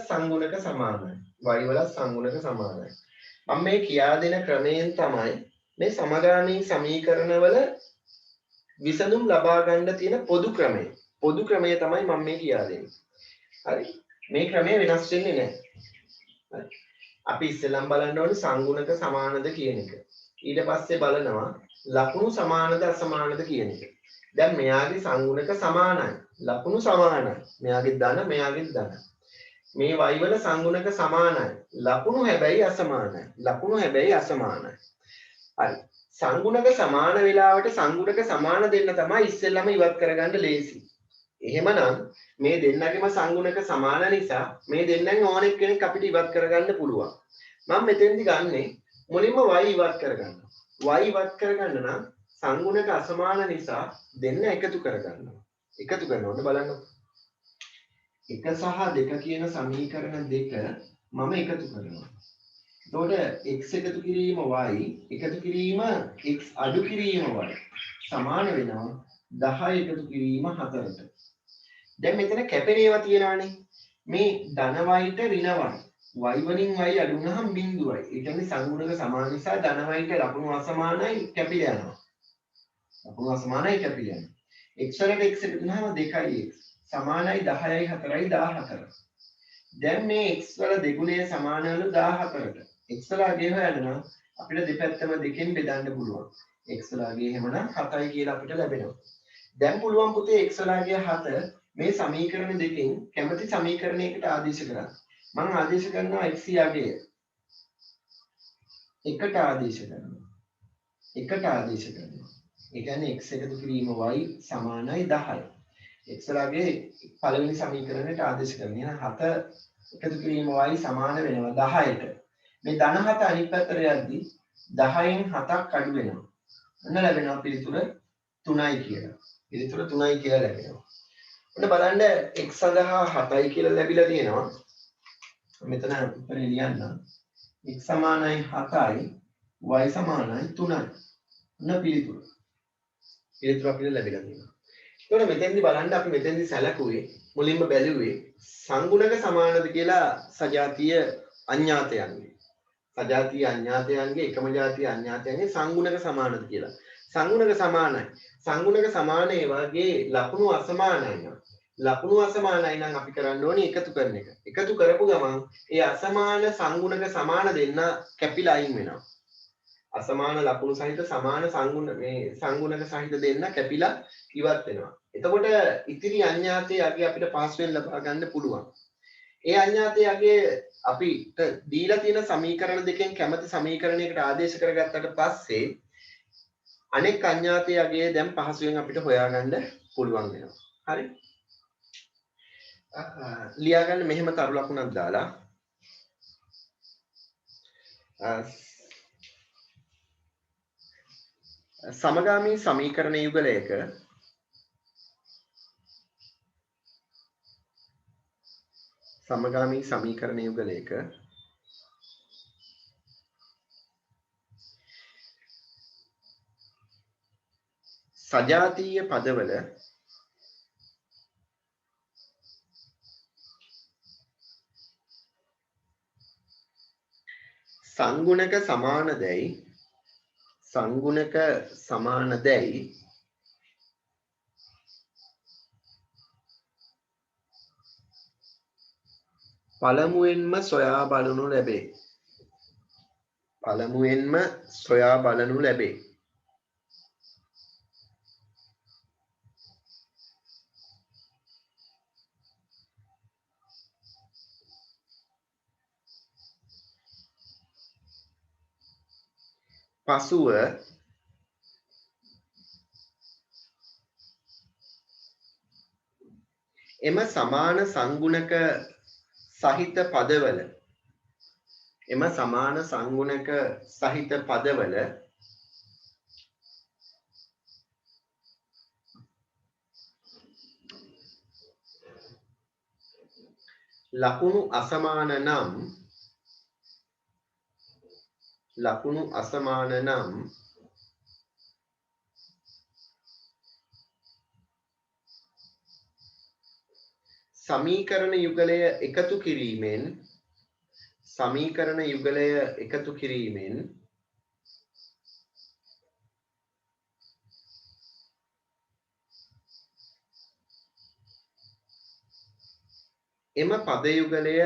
සංගුණක සමානයි. මම මේ කියා දෙන ක්‍රමයෙන් තමයි මේ සමගාමී සමීකරණවල විසඳුම් ලබා ගන්න තියෙන පොදු ක්‍රමය. පොදු ක්‍රමය තමයි මම මේ කියා දෙන්නේ. හරි. මේ ක්‍රමය වෙනස් වෙන්නේ නැහැ. හරි. අපි ඉස්සෙල්ලම් බලන්න ඕනේ සංගුණක සමානද කියන එක. ඊට පස්සේ බලනවා ලකුණු සමානද අසමානද කියන එක. දැන් මෙයාගේ සංගුණක සමානයි. ලකුණු සමානයි. මෙයාගේ ධන මෙයාගේ ධන. මේ y වල සංගුණක සමානයි. ලකුණු හැබැයි අසමානයි. හරි. සංගුණක සමාන වෙලාවට සංගුණක සමාන දෙන්න තමයි ඉස්සෙල්ලම ඉවත් කරගන්න ලේසි. එහෙමනම් මේ දෙන්නගේම සංගුණක සමාන නිසා මේ දෙන්නෙන් ඕන එක්කෙනෙක් අපිට ඉවත් කරගන්න පුළුවන්. මම මෙතෙන්දි ගන්නෙ මුලින්ම y ඉවත් කරගන්න. y ඉවත් කරගන්න නම් සංගුණක අසමාන නිසා දෙන්න එකතු කරගන්නවා. එකතු කරනකොට බලන්න. 1 සහ 2 කියන සමීකරණ දෙක මම එකතු කරනවා. එතකොට x එකතු කිරීම y එකතු කිරීම x අඩු කිරීම y සමාන වෙනවා 10 එකතු කිරීම 4ට. දැන් මෙතන කැපෙන ඒවා තියෙනවානේ. මේ ධන yට ඍණ y. y වලින් y අඩු වුණාම බිඳුවයි. ඒ කියන්නේ සංගුණක සමාන නිසා ධන yට ලකුණු අසමානයි කැපිලා යනවා. ලකුණු අසමානයි කැපිලා යනවා. x වලට x එකතු වුණාම 2x සමානයි 10යි 4යි 14. දැන් මේ x වල දෙගුණය සමානවලු 14ට. x වල අගය හොයන්න නම් අපිට දෙපැත්තම දෙකෙන් බෙදන්න පුළුවන්. x වල අගය එහෙමනම් 7යි කියලා අපිට ලැබෙනවා. දැන් පුළුවන් පුතේ x වල අගය 7 මේ සමීකරණ දෙකෙන් කැමති සමීකරණයකට ආදේශ කරන්න. මම ආදේශ කරනවා x අගය 1ට ආදේශ කරනවා. 1ට ආදේශ කරනවා. ඒ කියන්නේ x එකතු කිරීම y සමානයි 10යි. x වල අගය පළවෙනි සමීකරණයට ආදේශ කරනවා. 7 එකතු කිරීම y සමාන වෙනවා 10ට. මේ ධන 7 අනිත් පැත්තට යද්දී 10න් 7ක් අඩු වෙනවා. අන්න ලැබෙනවා පිළිතුර 3යි කියලා. පිළිතුර 3යි කියලා ලැබෙනවා. ඔන්න බලන්න x සඳහා 7යි කියලා ලැබිලා තියෙනවා. මෙතන උත්තරේ ලියන්න. x සමානයි 7යි y සමානයි 3යි. ඔන්න පිළිතුර. පිළිතුර අපිට ලැබිලා තියෙනවා. එතකොට මෙතෙන්දි බලන්න අපි මෙතෙන්දි සැලකුවේ මුලින්ම බැලුවේ සංගුණක සමානද කියලා සජාතීය අඥාතයන්ගේ. සජාතීය අඥාතයන්ගේ එකම ජාතිය අඥාතයන්ගේ සංගුණක සමානද කියලා. සංගුණක සමානයි. සංගුණක සමාන ඒ වගේ ලකුණු අසමානයි නම් ලකුණු අසමානයි නම් අපි කරන්න ඕනේ එකතු කරන එක. එකතු කරපු ගමන් ඒ අසමාන සංගුණක සමාන දෙන්න කැපිලා අයින් වෙනවා. අසමාන ලකුණු සහිත සමාන සංගුණක සහිත දෙන්න කැපිලා ඉවත් වෙනවා. එතකොට ඉතිරි අඥාතයේ අගය අපිට පහසුවෙන් ලබා ගන්න පුළුවන්. ඒ අඥාතයේ අගය අපිට දීලා තියෙන සමීකරණ දෙකෙන් කැමති සමීකරණයකට ආදේශ කරගත්තට පස්සේ අනෙක් අඥාතයේ අගය දැන් පහසුවෙන් අපිට හොයාගන්න පුළුවන් වෙනවා. හරි? ලියා ගන්න මෙහෙම තරු ලකුණක් දාලා සමගාමී සමීකරණ යුගලයක සජාතීය පදවල සංගුණක සමානදැයි පළමුවෙන්ම සොයා බලනු ලැබේ. පසුව එම සමාන සංගුණක සහිත පදවල ලකුණු අසමාන නම් සමීකරණ යුගලය එකතු කිරීමෙන් එම පද යුගලය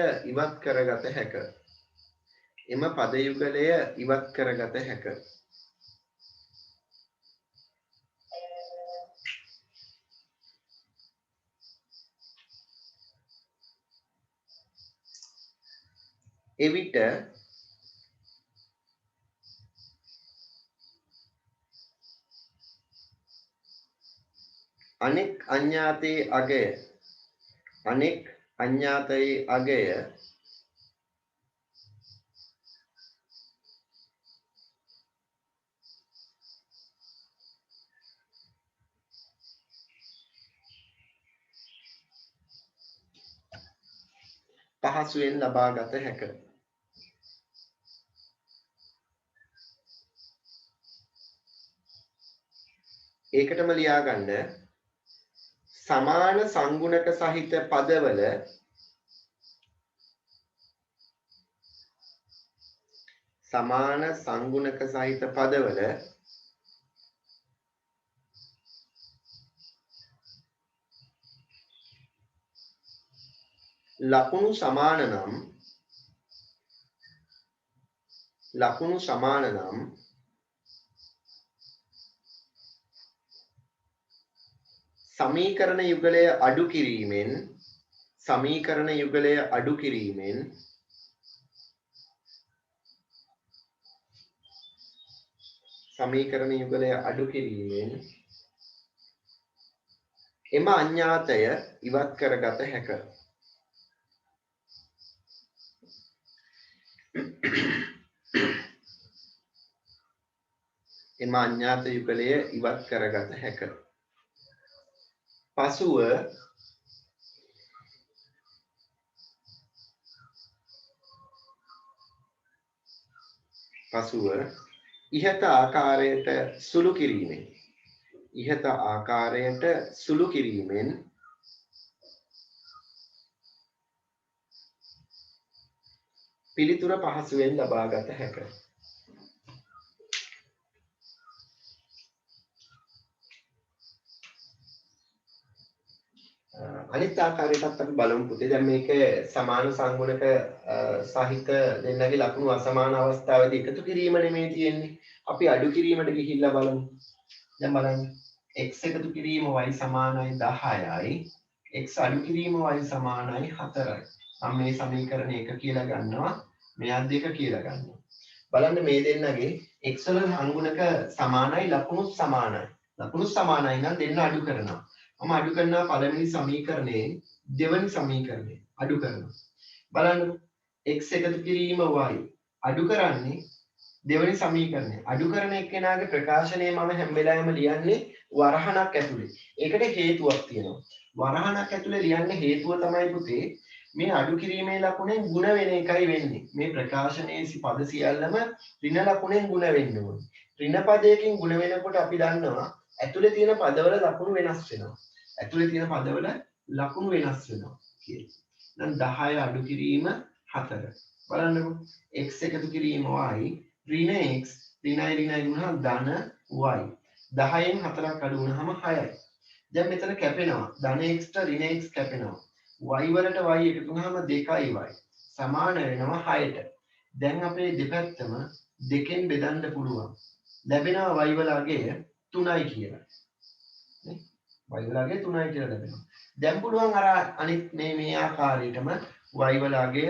ඉවත් කරගත හැක. එවිට අනෙක් අඥාතයේ අගය පහසුවෙන් ලබාගත හැක. ඒකටම ලියාගන්න සමාන සංගුණක සහිත පදවල ලකුණු සමාන නම් සමීකරණ යුගලය අඩු කිරීමෙන් එම අඤ්ඤාතය ඉවත් කරගත හැක. එම අඤ්ඤාත යුගලය ඉවත් කරගත හැක. පසුව ඉහත ආකාරයට සුළු කිරීමෙන් පිළිතුර පහසුවෙන් ලබාගත හැක. අනිත් ආකාරයටත් අපි බලමු පුතේ. දැන් මේක සමාන සංගුණක සහිත දෙන්නගේ ලකුණු අසමාන අවස්ථාවේදී එකතු කිරීම නෙමෙයි තියෙන්නේ. අපි අඩු කිරීමට ගිහිල්ලා බලමු. දැන් බලන්න. x එකතු කිරීම y සමානයි 10යි. x අඩු කිරීම y සමානයි 4යි. මම මේ සමීකරණය 1 කියලා ගන්නවා. මෙයත් 2 කියලා ගන්නවා. බලන්න මේ දෙන්නගේ x වල සංගුණක සමානයි ලකුණු සමානයි. ලකුණු සමානයි නම් දෙන්න අඩු කරනවා. මම අඩු කරනවා පළවෙනි සමීකරණයෙන් දෙවෙනි සමීකරණය අඩු කරනවා. බලන්න x එකතු කිරීම y අඩු කරන්නේ දෙවෙනි සමීකරණය. අඩු කරන එක්කෙනාගේ ප්‍රකාශනය මම හැම වෙලාවෙම ලියන්නේ වරහණක් ඇතුලේ. ඒකට හේතුවක් තියෙනවා. වරහණක් ඇතුලේ ලියන්න හේතුව තමයි පුතේ මේ අඩු කිරීමේ ලකුණෙන් ಗುಣ වෙන එකයි වෙන්නේ. මේ ප්‍රකාශනයේ පද සියල්ලම ඍණ ලකුණෙන් ಗುಣ වෙන්න ඕනේ. ඍණ පදයකින් ಗುಣ වෙනකොට අපි දන්නවා ඇතුලේ තියෙන පදවල ලකුණු වෙනස් වෙනවා. කියලා. දැන් 10 අඩු කිරීම 4. බලන්නකෝ. x එකතු කිරීම y ඍණ x ඍණයි වුණා ධන y. 10න් 4ක් අඩු වුණාම 6යි. දැන් මෙතන කැපෙනවා. ධන x ට ඍණ x කැපෙනවා. y වලට y එකතු වුණාම 2y සමාන වෙනවා 6ට. දැන් අපේ දෙපැත්තම දෙකෙන් බෙදන්න පුළුවන්. ලැබෙනවා y වල අගය 3යි කියලා. නේ? y වල අගය 3යි කියලා ලැබෙනවා. දැන් පුළුවන් අර අනිත් මේ ආකාරයටම y වල අගය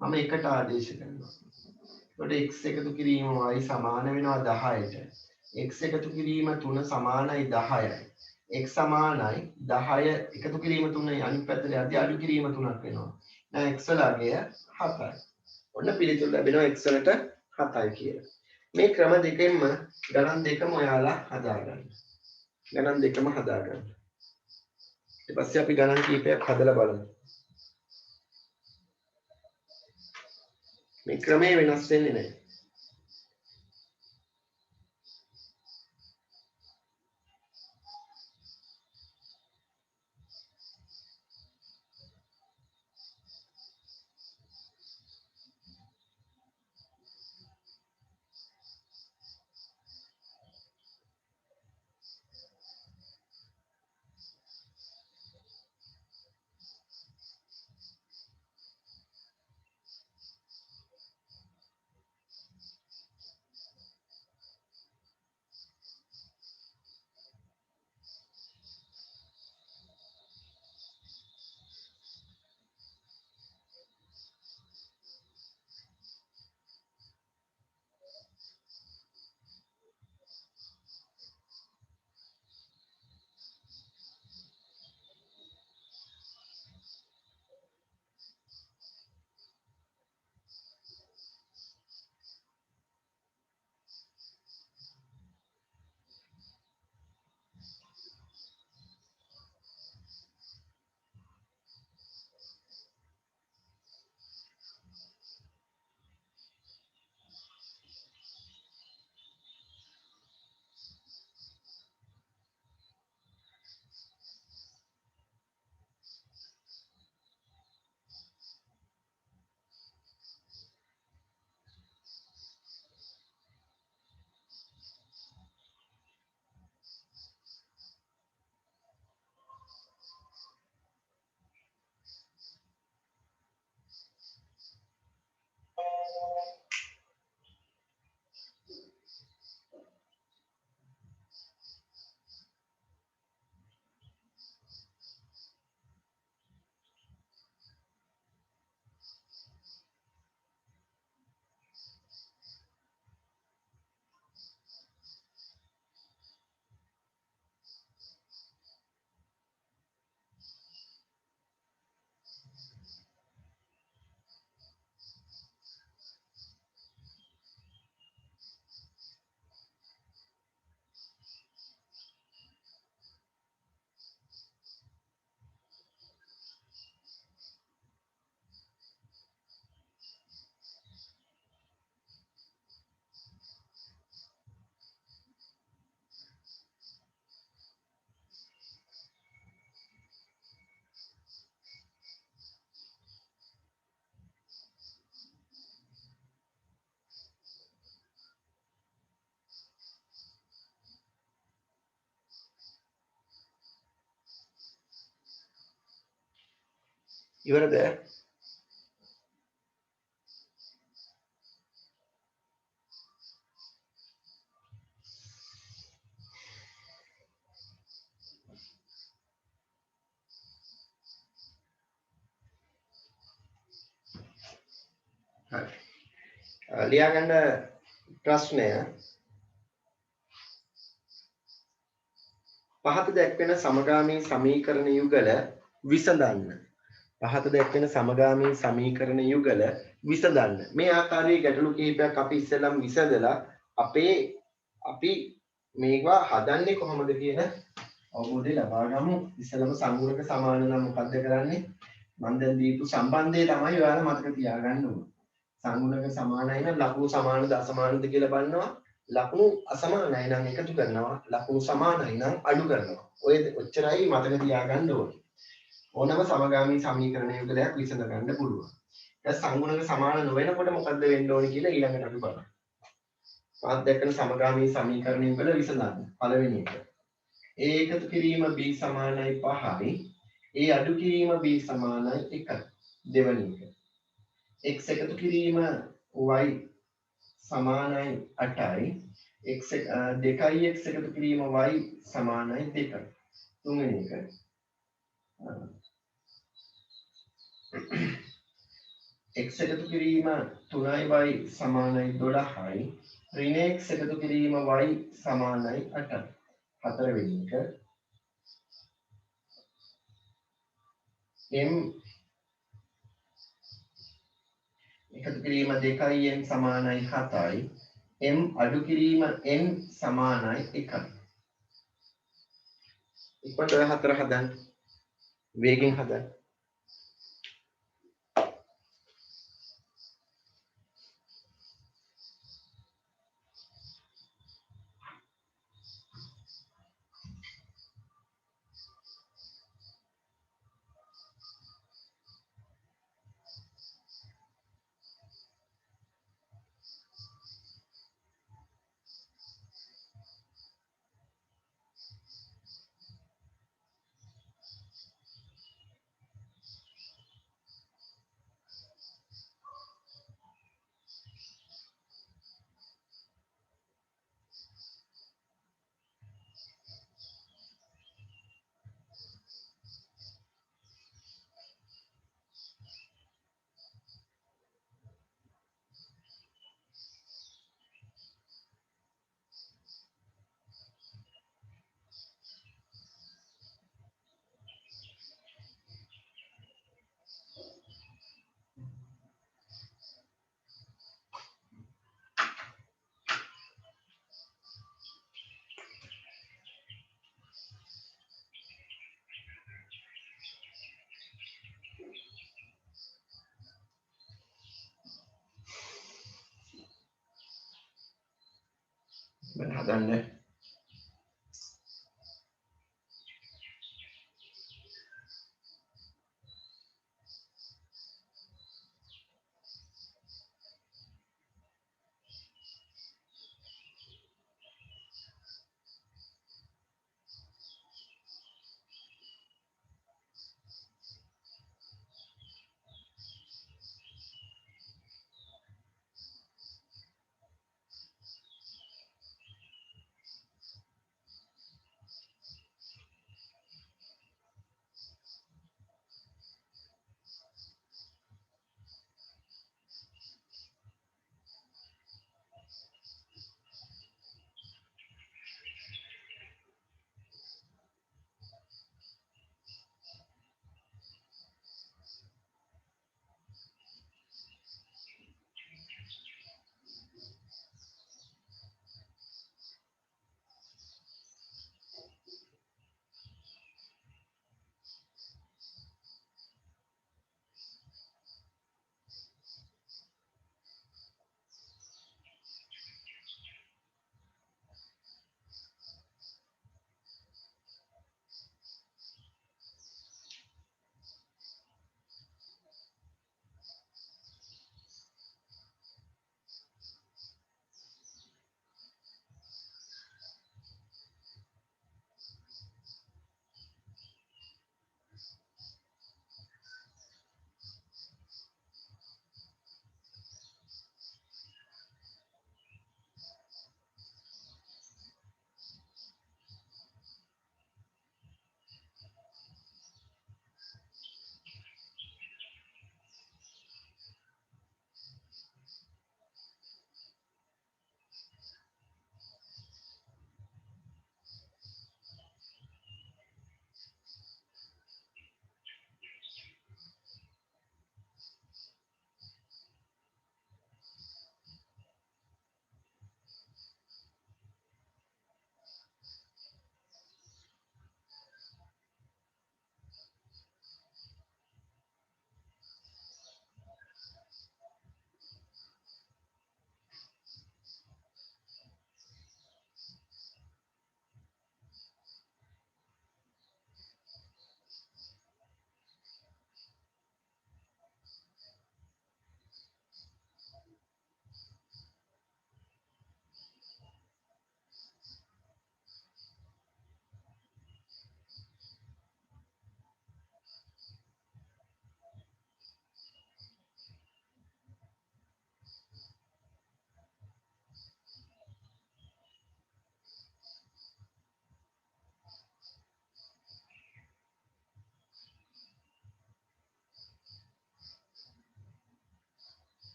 මම එකට ආදේශ කරනවා. එතකොට x එකතු කිරීම y සමාන වෙනවා 10ට. x එකතු කිරීම 3 සමානයි 10යි. x සමානයි 10 එකතු කිරීම 3යි අනිත් පැත්තට යද්දී අඩු කිරීම 3ක් වෙනවා. දැන් x වල අගය 7යි. ඔන්න පිළිතුර ලැබෙනවා x වලට 7යි කියලා. මේ ක්‍රම දෙකෙන්ම ගණන් දෙකම ඔයාලා හදාගන්න. ඊට පස්සේ අපි ගණන් කීපයක් හදලා බලමු. මේ ක්‍රමය වෙනස් වෙන්නේ නැහැ. ඉවරද? හරි. ලියාගන්න ප්‍රශ්නය පහත දැක්වෙන සමගාමී සමීකරණ යුගල විසඳන්න. පහත දැක්වෙන සමගාමී සමීකරණ යුගල විසඳන්න. මේ ආකාරයේ ගැටලු කිහිපයක් අපි ඉස්සෙල්ලම විසඳලා අපි මේවා හදන්නේ කොහොමද කියන අවබෝධය ලබා ගමු. ඉස්සෙල්ලම සංගුණක සමාන නම් මොකක්ද කරන්නේ? මම දැන් දීපු සම්බන්ධය තමයි ඔයාලා මතක තියාගන්න ඕනේ. සංගුණක සමානයි නම් ලකුණු සමානද අසමානද කියලා බලනවා. ලකුණු අසමානයි නම් එකතු කරනවා. ලකුණු සමානයි නම් අඩු කරනවා. ඔය ඔච්චරයි මතක තියාගන්න ඕනේ. ඕනම සමගාමී සමීකරණ යුගලයක් විසඳ ගන්න පුළුවන්. දැන් සංගුණක සමාන නොවෙනකොට මොකද්ද වෙන්න ඕනේ කියලා ඊළඟට අපි බලමු. පහත් දැක්කන සමගාමී සමීකරණ යුගල විසඳන්න. පළවෙනි එක. A එකතු කිරීම B සමානයි 5යි. A අඩු කිරීම B සමානයි 1යි. දෙවෙනි එක. x එකතු කිරීම y සමානයි 8යි. දෙකයි x එකතු කිරීම y සමානයි 2යි. තුන්වෙනි එක. x එකතු කිරීම 3y සමානයි 12යි. ඍණ x එකතු කිරීම y සමානයි 8යි. හතරවෙනි එක. m එකතු කිරීම 2යි n සමානයි 7යි. m අඩු කිරීම n සමානයි 1යි. ඉක්මනට ඔය හතර හදන්න. වේගෙන් හදන්න. හදන්න.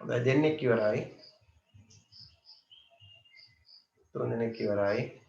හොඳයි දෙන්නෙක් ඉවරයි. තුන් දෙනෙක් ඉවරයි.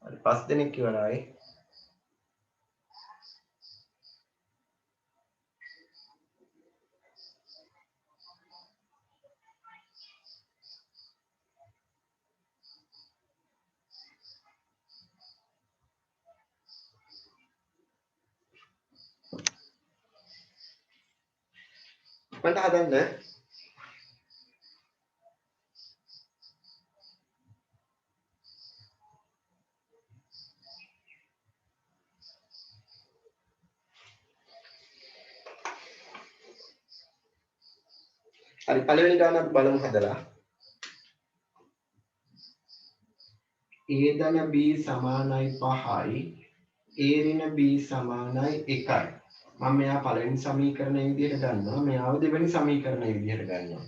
හරි 5 දෙනෙක් ඉවරයි. මට හදන්න හරි පළවෙනි ගාන අපි බලමු හදලා. a ධන b සමානයි 5යි a ඍණ b සමානයි 1යි. මම මෙයා පළවෙනි සමීකරණය විදිහට ගන්නවා. මෙයාව දෙවෙනි සමීකරණය විදිහට ගන්නවා.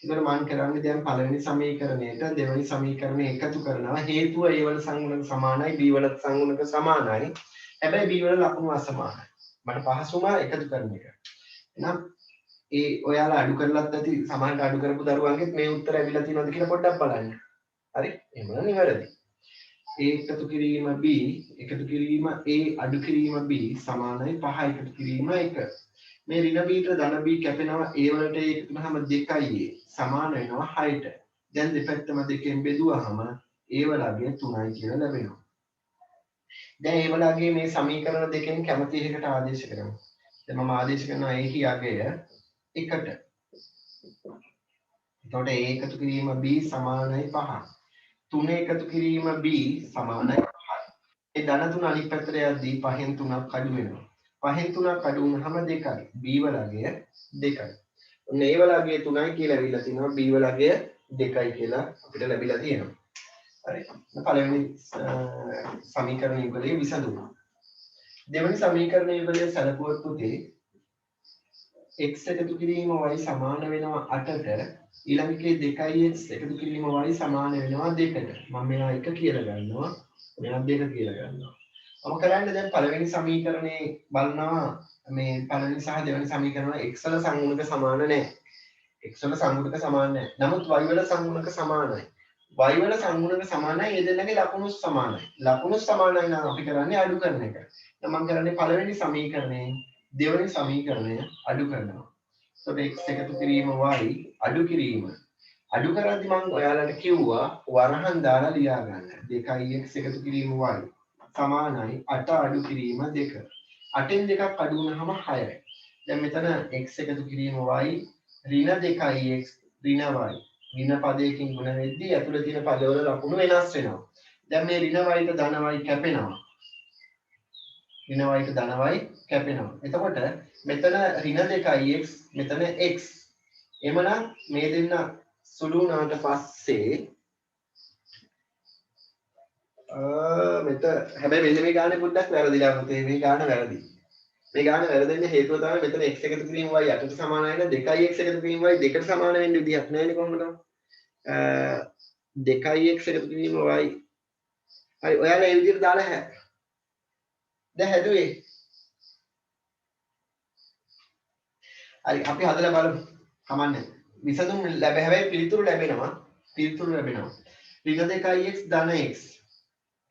ඒතර මම කරන්නේ දැන් පළවෙනි සමීකරණයට දෙවෙනි සමීකරණය එකතු කරනවා. හේතුව a වල සංගුණක සමානයි b වල සංගුණක සමානයි. හැබැයි b වල ලකුණු අසමානයි. මට පහසුම එකතු කරන එක. එහෙනම් ඒ ඔයාලා අඩු කරලත් ඇති සමානට අඩු කරපු දරුවන්ගෙත් මේ උත්තර ඇවිල්ලා තියෙනවද කියලා පොඩ්ඩක් බලන්න. හරි? එහෙම නිවැරදි. a එකතු කිරීම b එකතු කිරීම a අඩු කිරීම b සමානයි 5 එකතු කිරීම 1. මේ ඍණ b ට ධන b කැපෙනවා a වලට a එකතු වුනහම 2යි a සමාන වෙනවා 6ට. දැන් දෙපැත්තම දෙකෙන් බෙදුවාම a වලගේ 3යි කියලා ලැබෙනවා. දැන් a වලගේ මේ සමීකරණ දෙකෙන් කැමති එකකට ආදේශ කරමු. දැන් මම ආදේශ කරනවා a කියාගය 1ට. එතකොට a එකතු කිරීම b සමානයි 5. 3 එකතු කිරීම b සමානයි 5යි. ඒ ධන 3 අනිත් පැත්තට යද්දී 5න් 3ක් අඩු වෙනවා. 5න් 3ක් අඩු වුනහම 2යි. b වලගේ 2යි. ඔන්න a වලගේ 3යි කියලා ලැබිලා තිනවා. b වලගේ 2යි කියලා අපිට ලැබිලා තියෙනවා. හරි. පළවෙනි සමීකරණ යුගලයේ විසඳුම. දෙවෙනි සමීකරණ යුගලයේ සැලකුවොත් පුතේ x එකතු කිරීම y සමාන වෙනවා 8ට ඊළඟ එකේ 2x එකතු කිරීම y සමාන වෙනවා 2ට. මම මෙයා 1 කියලා ගන්නවා. මෙයා 2 කියලා ගන්නවා. මම කරන්නේ දැන් පළවෙනි සමීකරණේ බලනවා මේ පළවෙනි සහ දෙවෙනි සමීකරණ x වල සංගුණක සමාන නැහැ. x වල සංගුණක සමාන නැහැ. නමුත් y වල සංගුණක සමානයි. y වල සංගුණක සමානයි. ඒ දෙන්නගේ ලකුණු සමානයි. ලකුණු සමානයි නම් අපි කරන්නේ අඩු කරන එක. දැන් මම කරන්නේ පළවෙනි සමීකරණේ දෙවෙනි සමීකරණය අඩු කරනවා. එතකොට x එකතු කිරීම y අඩු කිරීම. අඩු කරද්දී මම ඔයාලට කිව්වා වරහන් දාලා ලියා ගන්න. 2x එකතු කිරීම y සමානයි 8 අඩු කිරීම 2. 8න් 2ක් අඩු වුනහම 6යි. දැන් මෙතන x එකතු කිරීම y ඍණ 2x ඍණ y. ඍණ පදයකින් ගුණ වෙද්දී ඇතුළේ තියෙන පදවල ලකුණු වෙනස් වෙනවා. දැන් මේ ඍණ y ට ධන y කැපෙනවා. ඍණ y ට ධන y කැපෙනවා. එතකොට මෙතන ඍණ 2x මෙතන x. එමනම් මේ දෙන්න සුළු වුණාට පස්සේ මෙත හැබැයි මෙන්න මේ ගානේ පොඩ්ඩක් වැරදිලා පුතේ මේ ගාන වැරදි. මේ ගාන වැරදෙන්න හේතුව තමයි මෙතන x එකතු කිරීම y 8ට සමානයි නේ 2x එකතු කිරීම y 2ට සමාන වෙන්න විදිහක් නැහැ නේ කොහොමද? 2x එකතු කිරීම y හරි ඔයාලා මේ විදිහට දාලා දැන් හැදුවේ. හරි අපි හදලා බලමු. කමන්නේ. විසඳුම් හැබැයි පිළිතුරු ලැබෙනවා. ඍණ 2x ධන x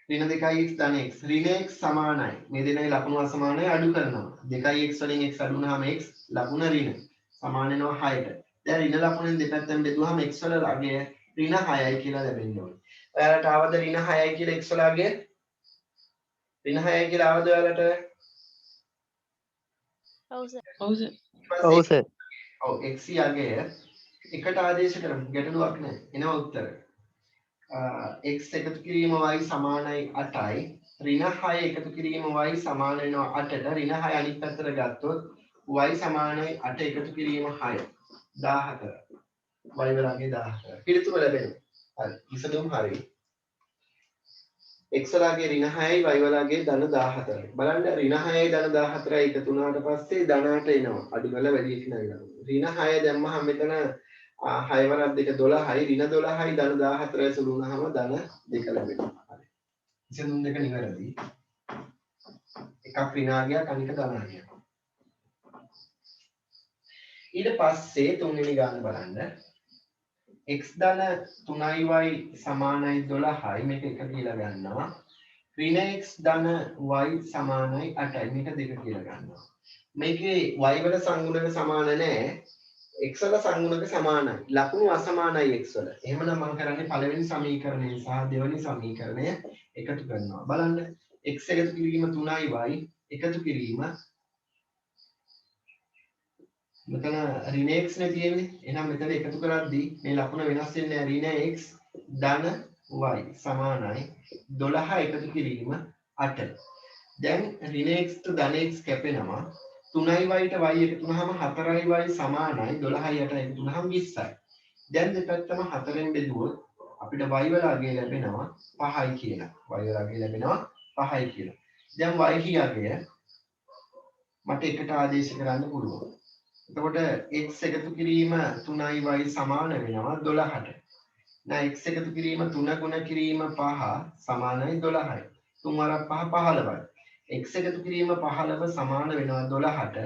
ඍණ 2x ධන x ඍණ x සමානයි මේ දෙන්නගේ ලකුණු අසමානයි අඩු කරනවා 2x වලින් x අඩු වුනහම x ලකුණ ඍණ සමාන වෙනවා 6ට දැන් ඍණ ලකුණෙන් දෙපැත්තෙන් බෙදුවහම x වල අගය ඍණ 6යි කියලා ලැබෙන්න ඕනේ ඔයාලට ආවද ඍණ 6යි කියලා x වල අගය ඍණ 6යි කියලා ආවද ඔයාලට ඔව් සර් ඔව් x අගය එකට ආදේශ කරමු ගැටලුවක් නැහැ එනවා උත්තර x එකතු කිරීම y සමානයි 8යි ඍණ 6 එකතු කිරීම y සමාන වෙනවා 8ට ඍණ 6 අනිත් පැත්තට ගත්තොත් y සමානයි 8 එකතු කිරීම 6 14 y වලගේ 14 පිළිතුර ලැබෙනවා හරි විසඳුම් හරි x වලගේ ඍණ 6යි y වලගේ ධන 14යි බලන්න ඍණ 6යි ධන 14යි එකතු වුණාට පස්සේ ධන 8 එනවා අඩු කරලා වැඩි වෙනවා ඍණ 6 දැම්මහම මෙතන 6 වරක් 2 12යි ඍණ 12යි ධන 14යි සුළු වුණාම ධන 2 ලැබෙනවා. හරි. විසඳුම් දෙක නිවැරදි. එකක් ඍණාගයක් අනික ධනාගයක්. ඊට පස්සේ තුන්වෙනි ගාන බලන්න. x ධන 3y සමානයි 12යි මේක එක කියලා ගන්නවා. ඍණ x ධන y සමානයි 8යි මේක දෙක කියලා ගන්නවා. මේකේ y වල සංගුණක සමාන නැහැ. x වල සංගුණක සමානයි. ලකුණු අසමානයි x වල. එහෙමනම් මම කරන්නේ පළවෙනි සමීකරණය සහ දෙවෙනි සමීකරණය එකතු කරනවා. බලන්න x එකතු කිරීම 3y එකතු කිරීම මෙතන ඍණ x නේ තියෙන්නේ. එහෙනම් මෙතන එකතු කරද්දී මේ ලකුණ වෙනස් වෙන්නේ නැහැ. ඍණ x ධන y සමානයි 12 එකතු කිරීම 8. දැන් ඍණ x ධන x කැපෙනවා. 3y ට y එකතු වුනහම 4y සමානයි 12යි 8යි එකතු වුනහම 20යි. දැන් දෙපැත්තම 4ෙන් බෙදුවොත් අපිට y වල අගය ලැබෙනවා 5යි කියලා. y වල අගය ලැබෙනවා 5යි කියලා. දැන් y අගය මට එකට ආදේශ කරන්න පුළුවන්. එතකොට x එකතු කිරීම 3y සමාන වෙනවා 12ට. දැන් x එකතු කිරීම 3 ගුණ කිරීම 5 සමානයි 12යි. 3 වරක් 5 15යි. x එකතු කිරීම 15 සමාන වෙනවා 12ට.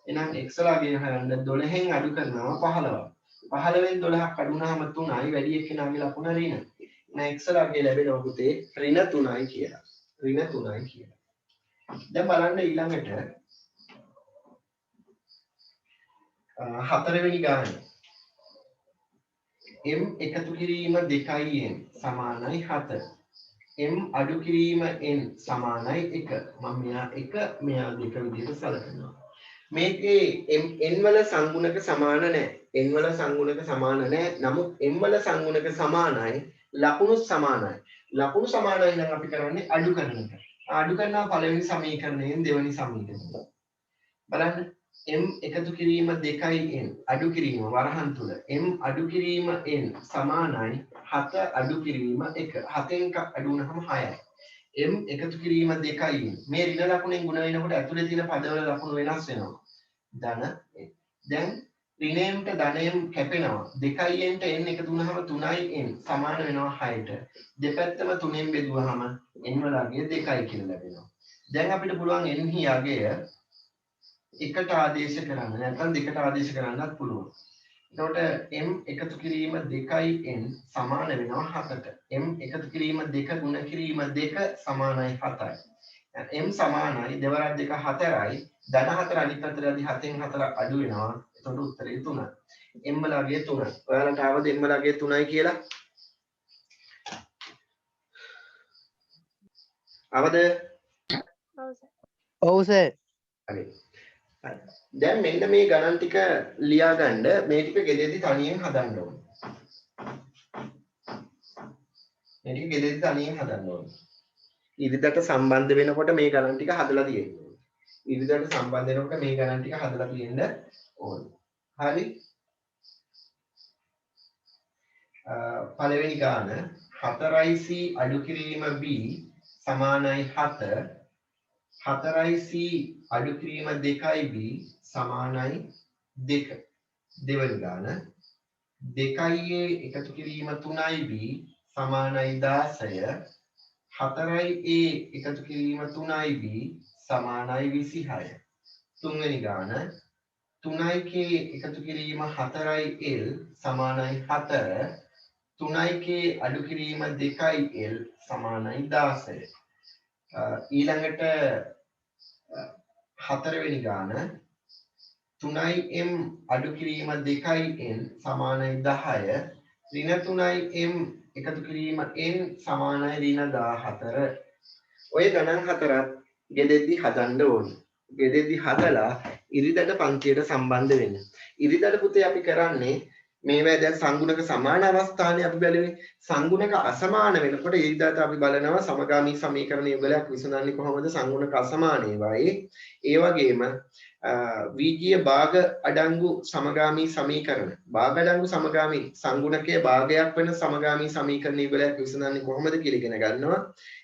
එහෙනම් x වල අගය හොයන්න 12න් අඩු කරනවා 15. 15න් 12ක් අඩු වුණාම 3යි වැඩි එක්කෙනාගේ ලකුණ ඍණ. එහෙනම් x වල අගය ලැබෙනවා පුතේ ඍණ 3යි කියලා. ඍණ 3යි කියලා. දැන් බලන්න ඊළඟට හතරවෙනි ගාන. m එකතු කිරීම 2n සමානයි 7. m අඩු කිරීම n සමානයි 1. මම මෙයා 1 මෙයා 2 විදිහට සලකනවා. මේකේ n වල සංගුණක සමාන නැහැ. n වල සංගුණක සමාන නැහැ. නමුත් m වල සංගුණක සමානයි. ලකුණු සමානයි. ලකුණු සමානයි නම් අපි කරන්නේ අඩු කරන එක. අඩු කරනවා පළවෙනි සමීකරණයෙන් දෙවෙනි සමීකරණය. බලන්න m එකතු කිරීම 2n අඩු කිරීම වරහන් තුල m අඩු කිරීම n සමානයි 7 අඩු කිරීම 1 7න් එකක් අඩු වුණාම 6යි m එකතු කිරීම 2n මේ ඍණ ලකුණෙන් ගුණ වෙනකොට ඇතුලේ තියෙන පදවල ලකුණු වෙනස් වෙනවා ධන දැන් ඍණයෙන්ට ධනයෙන් කැපෙනවා 2n ට n එකතු වුණාම 3n සමාන වෙනවා 6ට දෙපැත්තම 3ෙන් බෙදුවාම n වල අගය 2යි කියලා ලැබෙනවා දැන් අපිට පුළුවන් n හි අගය එකට ආදේශ කරන්න නැත්නම් දෙකට ආදේශ කරන්නත් පුළුවන්. එතකොට m එකතු කිරීම 2n සමාන වෙනවා 7ට. m එකතු කිරීම 2 ගුණ කිරීම 2 සමානයි 7යි. m සමානයි දෙවරක් 2 4යි. ධන 4 අනිත් පැත්තටදී 7න් 4 අඩු වෙනවා. එතකොට උත්තරේ 3. m වල අගය 3. ඔයාලට ආවද m වල අගය 3යි කියලා? ආවද? ඔව් සර් හරි. දැන් මෙන්න මේ ගණන් ටික ලියා ගන්න මේ ටික ගෙදෙද්දි තනියෙන් හදන්න ඕනේ. මේ ටික ගෙදෙද්දි තනියෙන් හදන්න ඕනේ. ඉරිදට සම්බන්ධ වෙනකොට මේ ගණන් ටික හදලා තියෙන්න ඕනේ. ඉරිදට සම්බන්ධ වෙනකොට මේ ගණන් ටික හදලා තියෙන්න ඕනේ. හරි. පළවෙනි ගාන 4c අඩු කිරීම b සමානයි 7 4c අඩු කිරීම 2b සමානයි 2 දෙවන ගාන 2a එකතු කිරීම 3b සමානයි 16 4a එකතු කිරීම 3b සමානයි 26 තුන්වෙනි ගාන 3k එකතු කිරීම 4l සමානයි 4 3k අඩු කිරීම 2l සමානයි 16 ඊළඟට හතරවෙනි ගාන 3m අඩු කිරීම 2n සමානයි 10 ඍණ 3m එකතු කිරීම n සමානයි ඍණ 14 ඔය ගණන් හතරක් ගෙදෙද්දි හදන්න ඕනේ ගෙදෙද්දි හදලා ඉරිදට පන්තියට සම්බන්ධ වෙන්න ඉරිදට පුතේ අපි කරන්නේ මේවා දැන් සංගුණක සමාන අවස්ථානේ අපි බැලුවේ සංගුණක අසමාන වෙනකොට ඉරිදට අපි බලනවා සමගාමී සමීකරණ යුගලයක් විසඳන්නේ කොහොමද සංගුණක අසමාන ඒවායේ ඒ වගේම වීජීය භාග අඩංගු සමගාමී සමීකරණ භාග අඩංගු සමගාමී සංගුණකයේ භාගයක් වෙන සමගාමී සමීකරණ යුගලයක් විසඳන්නේ කොහොමද කියලා ඉගෙන ගන්නවා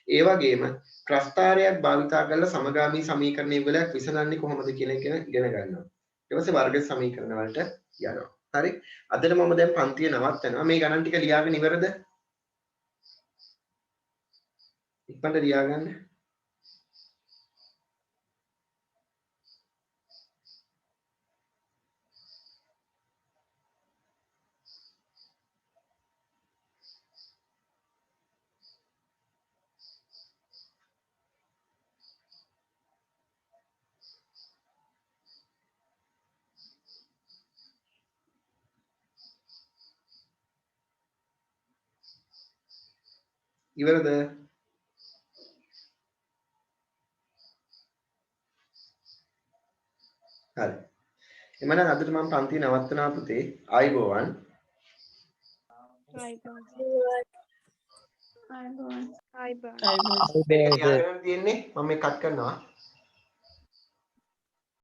ඒ වගේම ප්‍රස්ථාරයක් භාවිතා කරලා සමගාමී සමීකරණ යුගලයක් විසඳන්නේ කොහොමද කියලා ඉගෙන ගන්නවා ඊට පස්සේ වර්ග සමීකරණ වලට යනවා හරි අදට මම දැන් පන්තිය නවත්තනවා මේ ගණන් ටික ලියාගෙන ඉවරද ඉක්මනට ලියාගන්න ඉවරද හරි එමනම් අදට මම පන්තිය නවත්තනවා පුතේ ආයිබෝවන් ආයිබෝන් අයිබෝන් සර්. තියෙන්නේ මම මේ කට් කරනවා